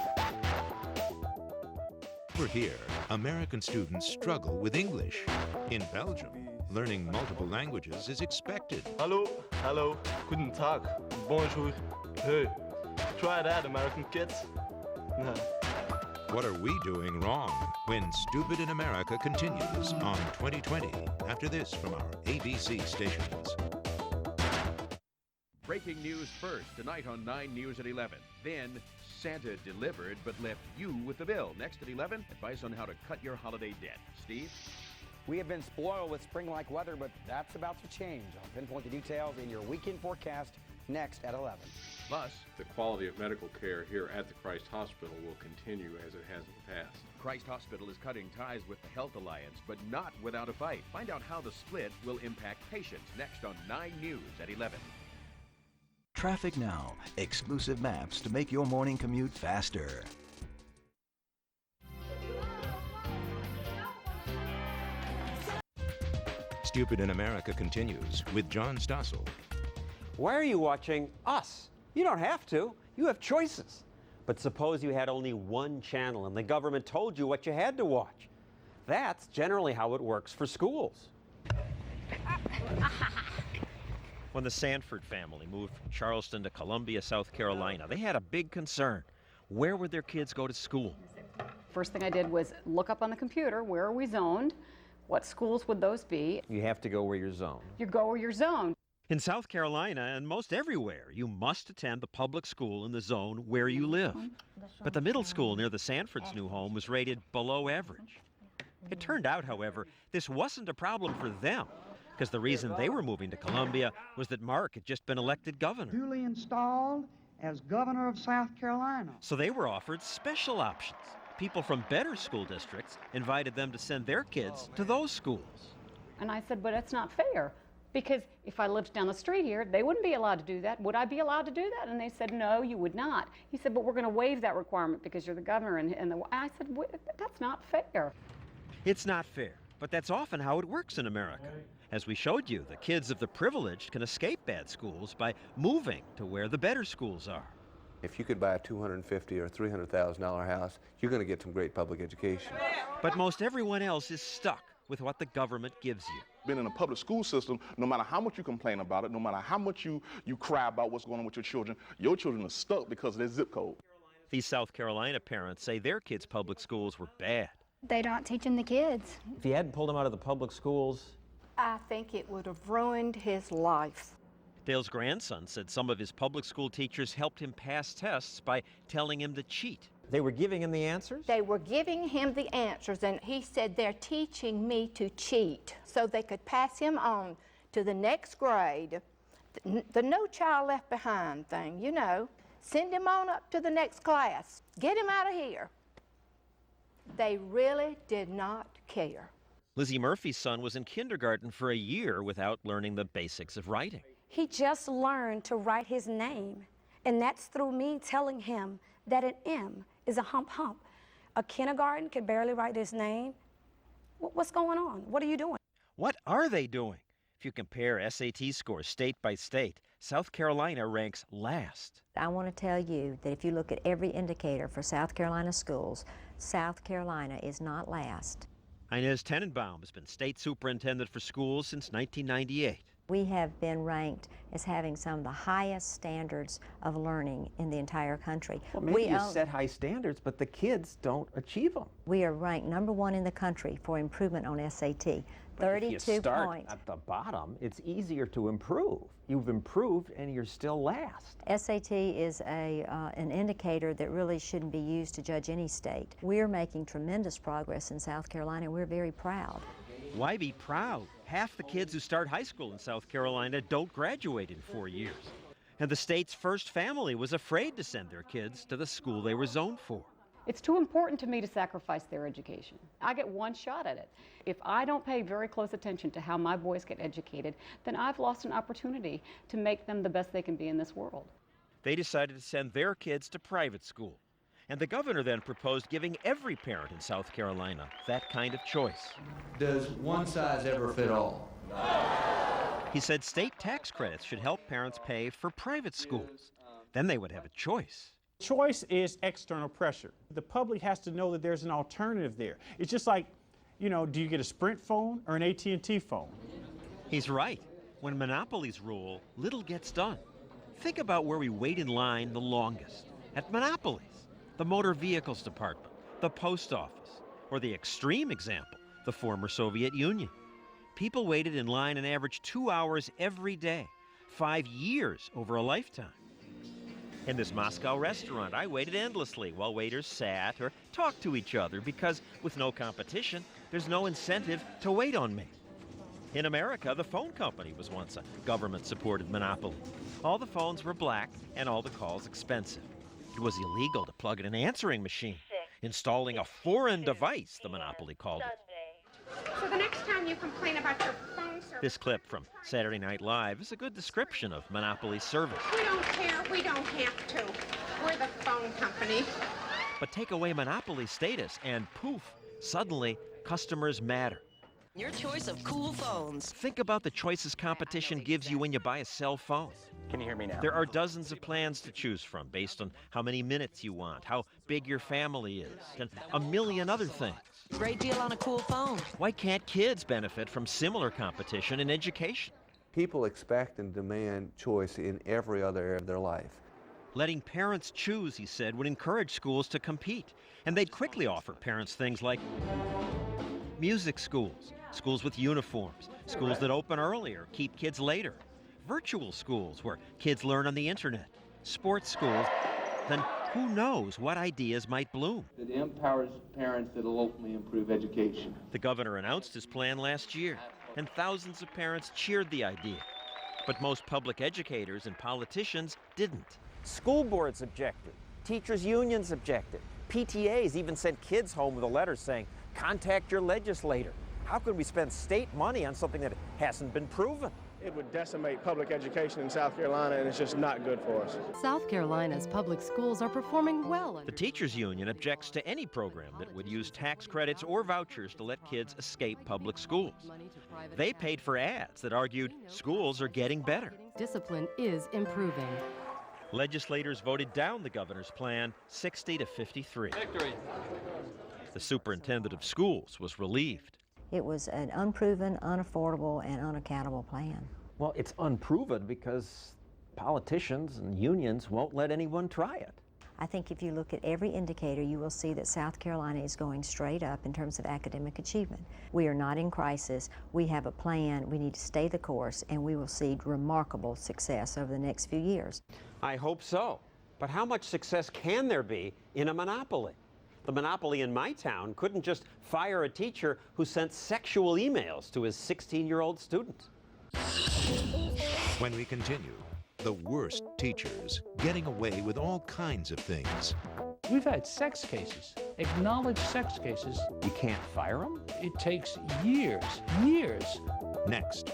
Over here, American students struggle with English. In Belgium, learning multiple languages is expected. Hallo, hallo, guten Tag, bonjour, hey. Try that, American kids. What are we doing wrong when Stupid in America continues on 2020 after this from our ABC stations? Breaking news first, tonight on 9 News at 11. Then, Santa delivered but left you with the bill. Next at 11, advice on how to cut your holiday debt. Steve? We have been spoiled with spring-like weather, but that's about to change. I'll pinpoint the details in your weekend forecast next at 11. Plus, the quality of medical care here at the Christ Hospital will continue as it has in the past. Christ Hospital is cutting ties with the Health Alliance, but not without a fight. Find out how the split will impact patients next on 9 News at 11. Traffic Now, exclusive maps to make your morning commute faster. Stupid in America continues with John Stossel. Why are you watching us? You don't have to. You have choices. But suppose you had only one channel and the government told you what you had to watch. That's generally how it works for schools. When the Sanford family moved from Charleston to Columbia, South Carolina, they had a big concern. Where would their kids go to school? First thing I did was look up on the computer, where are we zoned? What schools would those be? You have to go where you're zoned. You go where you're zoned. In South Carolina and most everywhere, you must attend the public school in the zone where you live. But the middle school near the Sanford's new home was rated below average. It turned out, however, this wasn't a problem for them, because the reason they were moving to Columbia was that Mark had just been elected governor. Duly installed as governor of South Carolina. So they were offered special options. People from better school districts invited them to send their kids to those schools. And I said, but that's not fair, because if I lived down the street here, they wouldn't be allowed to do that. Would I be allowed to do that? And they said, no, you would not. He said, but we're going to waive that requirement because you're the governor. I said, that's not fair. It's not fair, but that's often how it works in America. As we showed you, the kids of the privileged can escape bad schools by moving to where the better schools are. If you could buy a $250,000 or $300,000 house, you're going to get some great public education. But most everyone else is stuck with what the government gives you. Been in a public school system, no matter how much you complain about it, no matter how much you cry about what's going on with your children are stuck because of their zip code. These South Carolina parents say their kids' public schools were bad. They're not teaching the kids. If you hadn't pulled them out of the public schools, I think it would have ruined his life. Dale's grandson said some of his public school teachers helped him pass tests by telling him to cheat. They were giving him the answers? They were giving him the answers, and he said, they're teaching me to cheat so they could pass him on to the next grade. The No Child Left Behind thing, you know. Send him on up to the next class. Get him out of here. They really did not care. Lizzie Murphy's son was in kindergarten for a year without learning the basics of writing. He just learned to write his name, and that's through me telling him that an M is a hump hump. A kindergarten could barely write his name. What's going on? What are you doing? What are they doing? If you compare SAT scores state by state, South Carolina ranks last. I want to tell you that if you look at every indicator for South Carolina schools, South Carolina is not last. Inez Tenenbaum has been state superintendent for schools since 1998. We have been ranked as having some of the highest standards of learning in the entire country. Well, maybe you set high standards, but the kids don't achieve them. We are ranked #1 in the country for improvement on SAT. But 32 if you start points. at the bottom, it's easier to improve. You've improved and you're still last. SAT is an indicator that really shouldn't be used to judge any state. We're making tremendous progress in South Carolina, and we're very proud. Why be proud? Half the kids who start high school in South Carolina don't graduate in 4 years. And the state's first family was afraid to send their kids to the school they were zoned for. It's too important to me to sacrifice their education. I get one shot at it. If I don't pay very close attention to how my boys get educated, then I've lost an opportunity to make them the best they can be in this world. They decided to send their kids to private school. And the governor then proposed giving every parent in South Carolina that kind of choice. Does one size ever fit all? He said state tax credits should help parents pay for private schools. Then they would have a choice. Choice is external pressure. The public has to know that there's an alternative there. It's just like, you know, do you get a Sprint phone or an AT&T phone? He's right. When monopolies rule, little gets done. Think about where we wait in line the longest. At monopolies, the motor vehicles department, the post office, or the extreme example, the former Soviet Union. People waited in line an average 2 hours every day, 5 years over a lifetime. In this Moscow restaurant, I waited endlessly while waiters sat or talked to each other because with no competition, there's no incentive to wait on me. In America, the phone company was once a government-supported monopoly. All the phones were black and all the calls expensive. It was illegal to plug in an answering machine. Installing a foreign device, the monopoly called it. So the next time you complain about your phone service... This clip from Saturday Night Live is a good description of monopoly service. We don't care. We don't have to. We're the phone company. But take away monopoly status and poof, suddenly customers matter. Your choice of cool phones. Think about the choices competition gives you when you buy a cell phone. Can you hear me now? There are dozens of plans to choose from based on how many minutes you want, how big your family is, and a million other things. Great deal on a cool phone. Why can't kids benefit from similar competition in education? People expect and demand choice in every other area of their life. Letting parents choose, he said, would encourage schools to compete. And they'd quickly offer parents things like music schools, schools with uniforms, schools that open earlier, keep kids later, virtual schools where kids learn on the internet, sports schools, then who knows what ideas might bloom. It empowers parents that will ultimately improve education. The governor announced his plan last year, and thousands of parents cheered the idea. But most public educators and politicians didn't. School boards objected. Teachers' unions objected. PTAs even sent kids home with a letter saying, contact your legislator. How could we spend state money on something that hasn't been proven? It would decimate public education in South Carolina, and it's just not good for us. South Carolina's public schools are performing well. The teachers' union objects to any program that would use tax credits or vouchers to let kids escape public schools. They paid for ads that argued schools are getting better. Discipline is improving. Legislators voted down the governor's plan 60 to 53. Victory. The superintendent of schools was relieved. It was an unproven, unaffordable, and unaccountable plan. Well, it's unproven because politicians and unions won't let anyone try it. I think if you look at every indicator, you will see that South Carolina is going straight up in terms of academic achievement. We are not in crisis. We have a plan. We need to stay the course, and we will see remarkable success over the next few years. I hope so. But how much success can there be in a monopoly? The monopoly in my town couldn't just fire a teacher who sent sexual emails to his 16-year-old student. When we continue, the worst teachers getting away with all kinds of things. We've had sex cases, acknowledged sex cases. You can't fire them? It takes years. Next.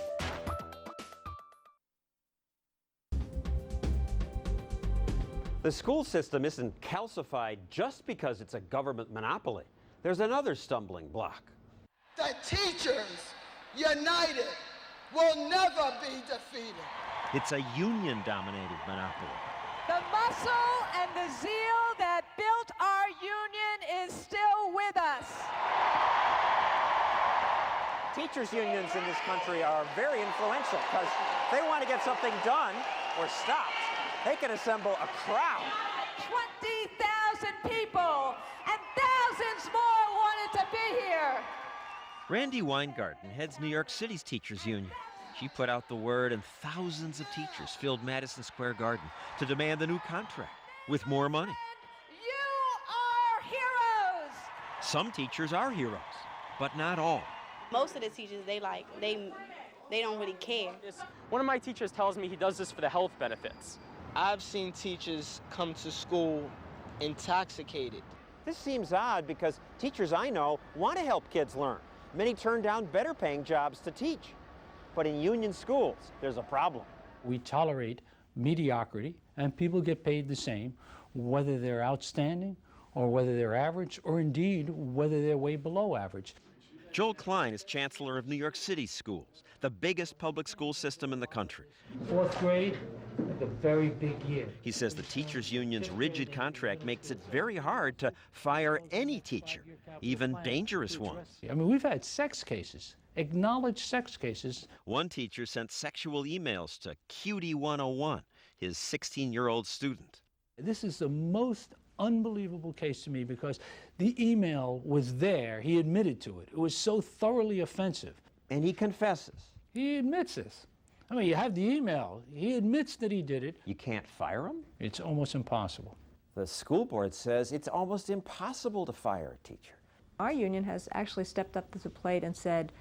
The school system isn't calcified just because it's a government monopoly. There's another stumbling block. The teachers, united, will never be defeated. It's a union-dominated monopoly. The muscle and the zeal that built our union is still with us. Teachers' unions in this country are very influential because if they want to get something done or stopped, they can assemble a crowd. 20,000 people and thousands more wanted to be here. Randy Weingarten heads New York City's teachers' union. She put out the word and thousands of teachers filled Madison Square Garden to demand a new contract with more money. You are heroes. Some teachers are heroes, but not all. Most of the teachers, they don't really care. One of my teachers tells me he does this for the health benefits. I've seen teachers come to school intoxicated. This seems odd because teachers I know want to help kids learn. Many turn down better paying jobs to teach. But in union schools, there's a problem. We tolerate mediocrity, and people get paid the same, whether they're outstanding or whether they're average, or indeed whether they're way below average. Joel Klein is chancellor of New York City schools, the biggest public school system in the country. Fourth grade, like a very big year. He says the teachers union's rigid contract makes it very hard to fire any teacher, even dangerous ones. I mean, we've had sex cases, acknowledged sex cases. One teacher sent sexual emails to Cutie 101, his 16-year-old student. This is the most unbelievable case to me because the email was there. He admitted to it. It was so thoroughly offensive. And he confesses. He admits this. I mean, you have the email. He admits that he did it. You can't fire him? It's almost impossible. The school board says it's almost impossible to fire a teacher. Our union has actually stepped up to the plate and said,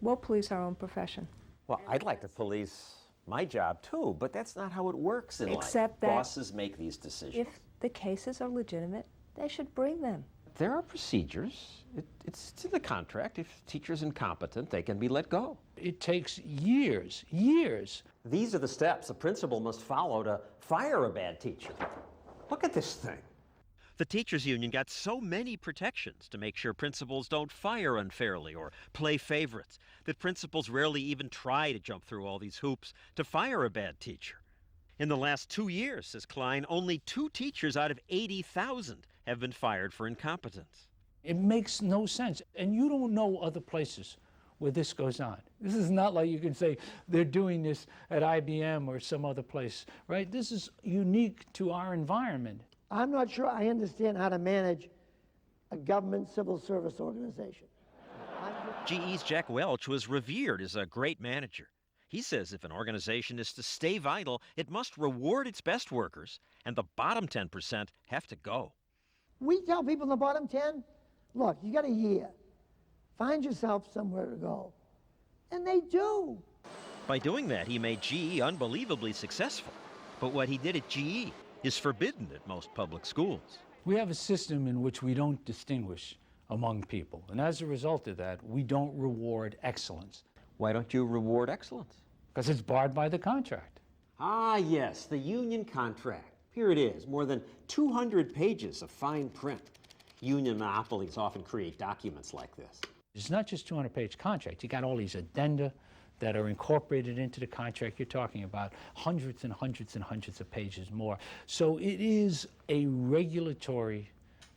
we'll police our own profession. Well, I'd like to police my job too, but that's not how it works in life. Except that bosses make these decisions. if the cases are legitimate, they should bring them. There are procedures. It's in the contract. If teacher's incompetent, they can be let go. It takes years. These are the steps a principal must follow to fire a bad teacher. Look at this thing. The teachers union got so many protections to make sure principals don't fire unfairly or play favorites that principals rarely even try to jump through all these hoops to fire a bad teacher. In the last 2 years, says Klein, only 2 teachers out of 80,000 have been fired for incompetence. It makes no sense. And you don't know other places where this goes on. This is not like you can say they're doing this at IBM or some other place, right? This is unique to our environment. I'm not sure I understand how to manage a government civil service organization. GE's Jack Welch was revered as a great manager. He says if an organization is to stay vital, it must reward its best workers, and the bottom 10% have to go. We tell people in the bottom 10, look, you got a year. Find yourself somewhere to go. And they do. By doing that, he made GE unbelievably successful. But what he did at GE is forbidden at most public schools. We have a system in which we don't distinguish among people. And as a result of that, we don't reward excellence. Why don't you reward excellence? Because it's barred by the contract. Ah, yes, the union contract. Here it is, more than 200 pages of fine print. Union monopolies often create documents like this. It's not just 200-page contract. You got all these addenda that are incorporated into the contract. You're talking about hundreds and hundreds and hundreds of pages more. So it is a regulatory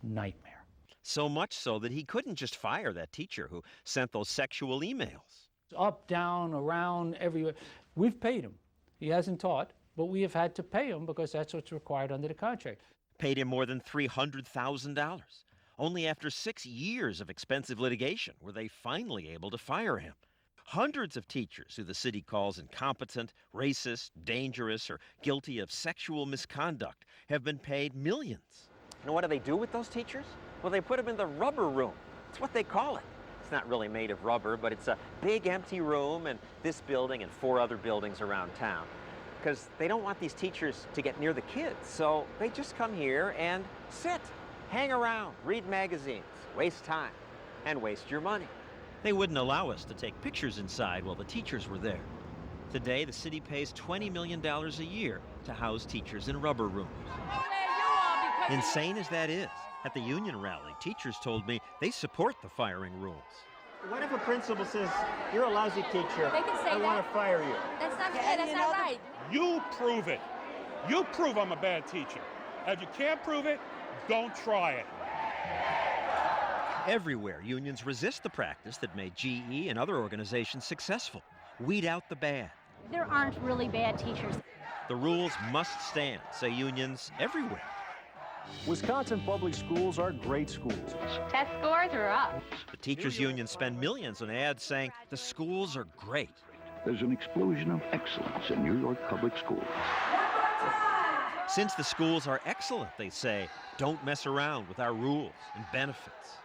nightmare. So much so that he couldn't just fire that teacher who sent those sexual emails. Up, down, around, everywhere. We've paid him. He hasn't taught, but we have had to pay him because that's what's required under the contract. Paid him more than $300,000. Only after 6 years of expensive litigation were they finally able to fire him. Hundreds of teachers who the city calls incompetent, racist, dangerous, or guilty of sexual misconduct have been paid millions. And what do they do with those teachers? Well, they put them in the rubber room. That's what they call it. It's not really made of rubber, but it's a big empty room in this building and 4 other buildings around town. Because they don't want these teachers to get near the kids, so they just come here and sit, hang around, read magazines, waste time, and waste your money. They wouldn't allow us to take pictures inside while the teachers were there. Today, the city pays $20 million a year to house teachers in rubber rooms. Insane as that is, at the union rally, teachers told me they support the firing rules. What if a principal says, you're a lousy teacher, They can say I want that. to fire you? That's not fair. That's not right. You prove it. You prove I'm a bad teacher. If you can't prove it, don't try it. Everywhere, unions resist the practice that made GE and other organizations successful. Weed out the bad. There aren't really bad teachers. The rules must stand, say unions everywhere. Wisconsin public schools are great schools. Test scores are up. The teachers' unions spend millions on ads saying the schools are great. There's an explosion of excellence in New York public schools. Since the schools are excellent, they say, don't mess around with our rules and benefits.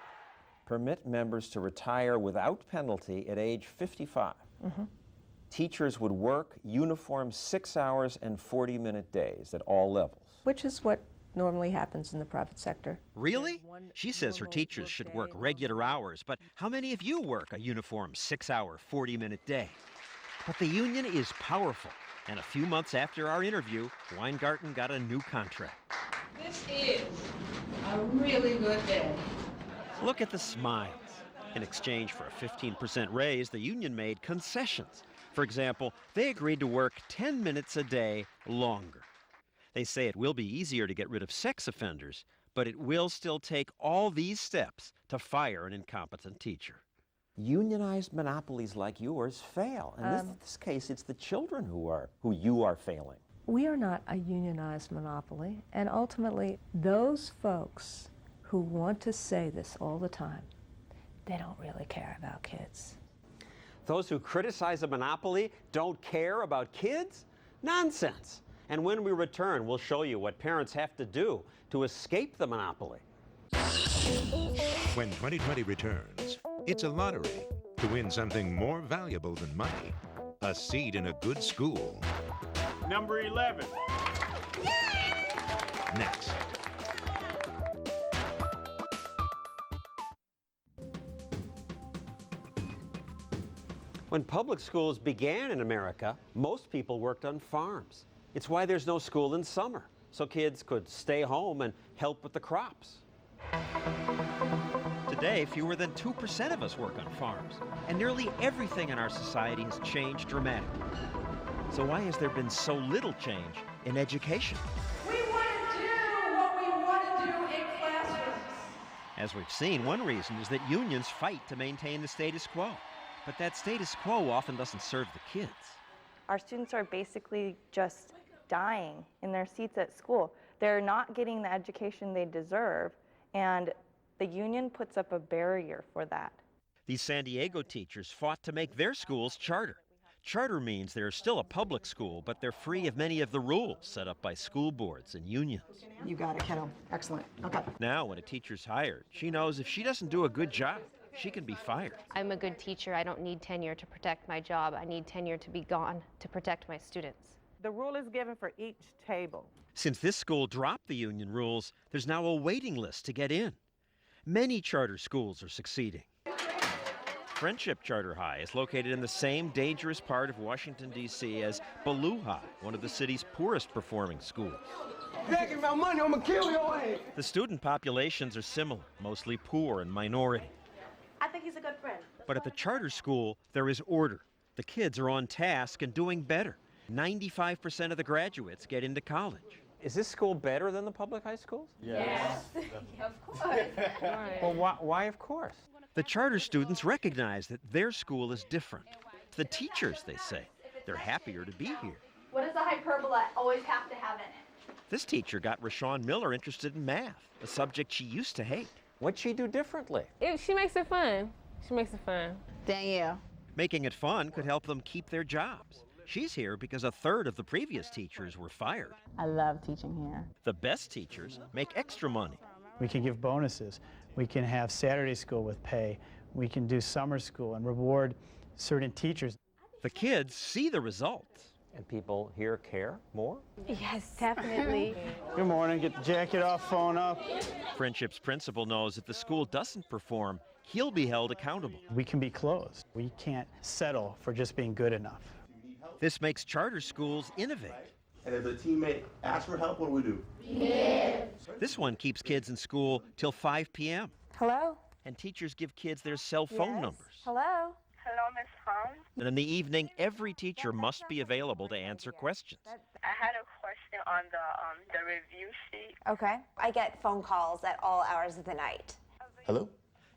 Permit members to retire without penalty at age 55. Teachers would work uniform 6 hours and 40-minute days at all levels. Which is what normally happens in the private sector. Really? She says her teachers should work regular hours, but how many of you work a uniform 6-hour, 40-minute day? But the union is powerful, and a few months after our interview, Weingarten got a new contract. This is a really good day. Look at the smiles. In exchange for a 15% raise, the union made concessions, For example, they agreed to work 10 minutes a day longer. They say it will be easier to get rid of sex offenders, but it will still take all these steps to fire an incompetent teacher. Unionized monopolies like yours fail. In this case, it's the children who you are failing. We are not a unionized monopoly, and ultimately, those folks who want to say this all the time, they don't really care about kids. Those who criticize a monopoly don't care about kids? Nonsense. And when we return, we'll show you what parents have to do to escape the monopoly. When 2020 returns, it's a lottery to win something more valuable than money, a seat in a good school. Number 11. Next. When public schools began in America, most people worked on farms. It's why there's no school in summer, so kids could stay home and help with the crops. Today, fewer than 2% of us work on farms, and nearly everything in our society has changed dramatically. So why has there been so little change in education? We want to do what we want to do in classrooms. As we've seen, one reason is that unions fight to maintain the status quo. But that status quo often doesn't serve the kids. Our students are basically just dying in their seats at school. They're not getting the education they deserve, and the union puts up a barrier for that. These San Diego teachers fought to make their schools charter. Charter means they're still a public school, but they're free of many of the rules set up by school boards and unions. You got it, kiddo. Excellent. Okay. Now, when a teacher's hired, she knows if she doesn't do a good job, she can be fired. I'm a good teacher. I don't need tenure to protect my job. I need tenure to be gone to protect my students. The rule is given for each table. Since this school dropped the union rules, there's now a waiting list to get in. Many charter schools are succeeding. Friendship Charter High is located in the same dangerous part of Washington, D.C. as Ballou High, one of the city's poorest performing schools. Begging my money, I'm gonna kill your ass. The student populations are similar, mostly poor and minority. I think he's a good friend. But at the charter school, there is order. The kids are on task and doing better. 95% of the graduates get into college. Is this school better than the public high schools? Yes. Of course. Well, why of course? The charter students recognize that their school is different. The teachers, they say, they're happier to be here. What does the hyperbola always have to have in it? This teacher got Rashawn Miller interested in math, a subject she used to hate. What'd she do differently? She makes it fun. She makes it fun. Danielle. Making it fun could help them keep their jobs. She's here because a third of the previous teachers were fired. I love teaching here. The best teachers make extra money. We can give bonuses. We can have Saturday school with pay. We can do summer school and reward certain teachers. The kids see the results. And people here care more? Yes, definitely. Good morning. Get the jacket off, phone up. Friendship's principal knows if the school doesn't perform, he'll be held accountable. We can be closed. We can't settle for just being good enough. This makes charter schools innovate. And if a teammate asks for help, what do we do? Yeah. This one keeps kids in school till 5 p.m. Hello? And teachers give kids their cell phone numbers. Hello? Hello, Miss Holmes. And in the evening, every teacher must be available to answer questions. I had a question on the review sheet. Okay. I get phone calls at all hours of the night. Hello?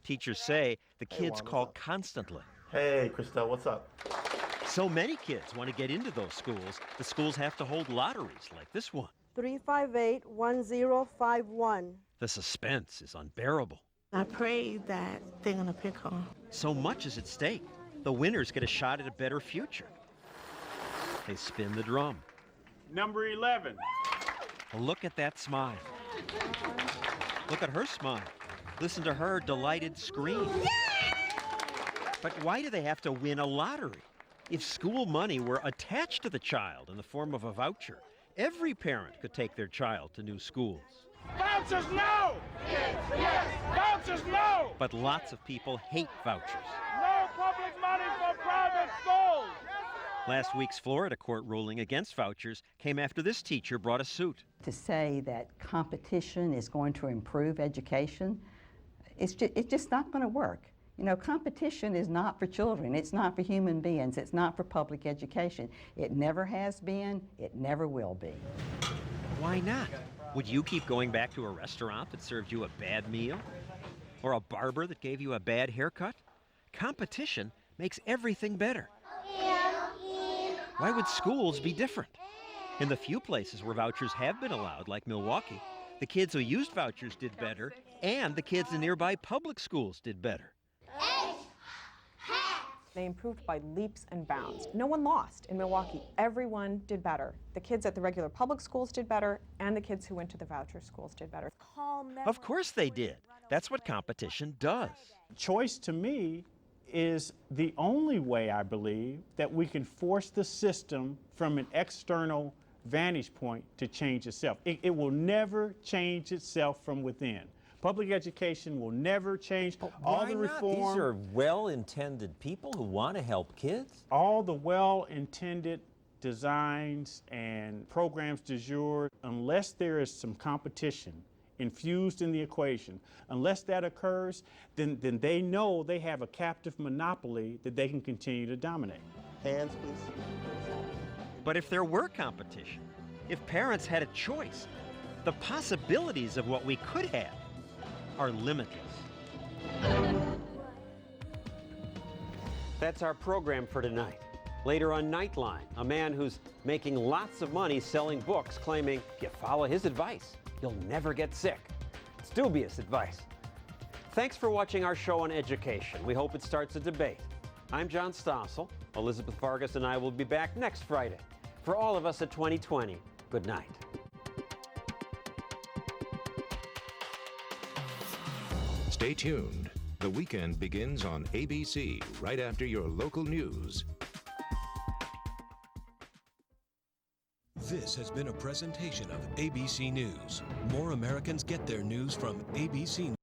Teachers say the kids call constantly. Hey, Christelle, what's up? So many kids want to get into those schools, the schools have to hold lotteries like this one. 358-1051. The suspense is unbearable. I pray that they're going to pick on. So much is at stake. The winners get a shot at a better future. They spin the drum. Number 11. Look at that smile. Look at her smile. Listen to her delighted scream. But why do they have to win a lottery? If school money were attached to the child in the form of a voucher, every parent could take their child to new schools. Vouchers, no! Yes, yes! Vouchers, no! But lots of people hate vouchers. No public money for private schools! Last week's Florida court ruling against vouchers came after this teacher brought a suit. To say that competition is going to improve education, it's just not going to work. You know, competition is not for children. It's not for human beings. It's not for public education. It never has been. It never will be. Why not? Would you keep going back to a restaurant that served you a bad meal? Or a barber that gave you a bad haircut? Competition makes everything better. Why would schools be different? In the few places where vouchers have been allowed, like Milwaukee, the kids who used vouchers did better, and the kids in nearby public schools did better. They improved by leaps and bounds. No one lost in Milwaukee. Everyone did better. The kids at the regular public schools did better, and the kids who went to the voucher schools did better. Of course they did. That's what competition does. Choice to me is the only way, I believe, that we can force the system from an external vantage point to change itself. It will never change itself from within. Public education will never change. All the reform. These are well-intended people who want to help kids. All the well-intended designs and programs du jour, unless there is some competition infused in the equation, unless that occurs, then they know they have a captive monopoly that they can continue to dominate. Hands, please. But if there were competition, if parents had a choice, the possibilities of what we could have are limitless. That's our program for tonight. Later on Nightline, a man who's making lots of money selling books, claiming if you follow his advice, you'll never get sick. It's dubious advice. Thanks for watching our show on education. We hope it starts a debate. I'm John Stossel. Elizabeth Vargas and I will be back next Friday. For all of us at 2020, good night. Stay tuned. The weekend begins on ABC right after your local news. This has been a presentation of ABC News. More Americans get their news from ABC News.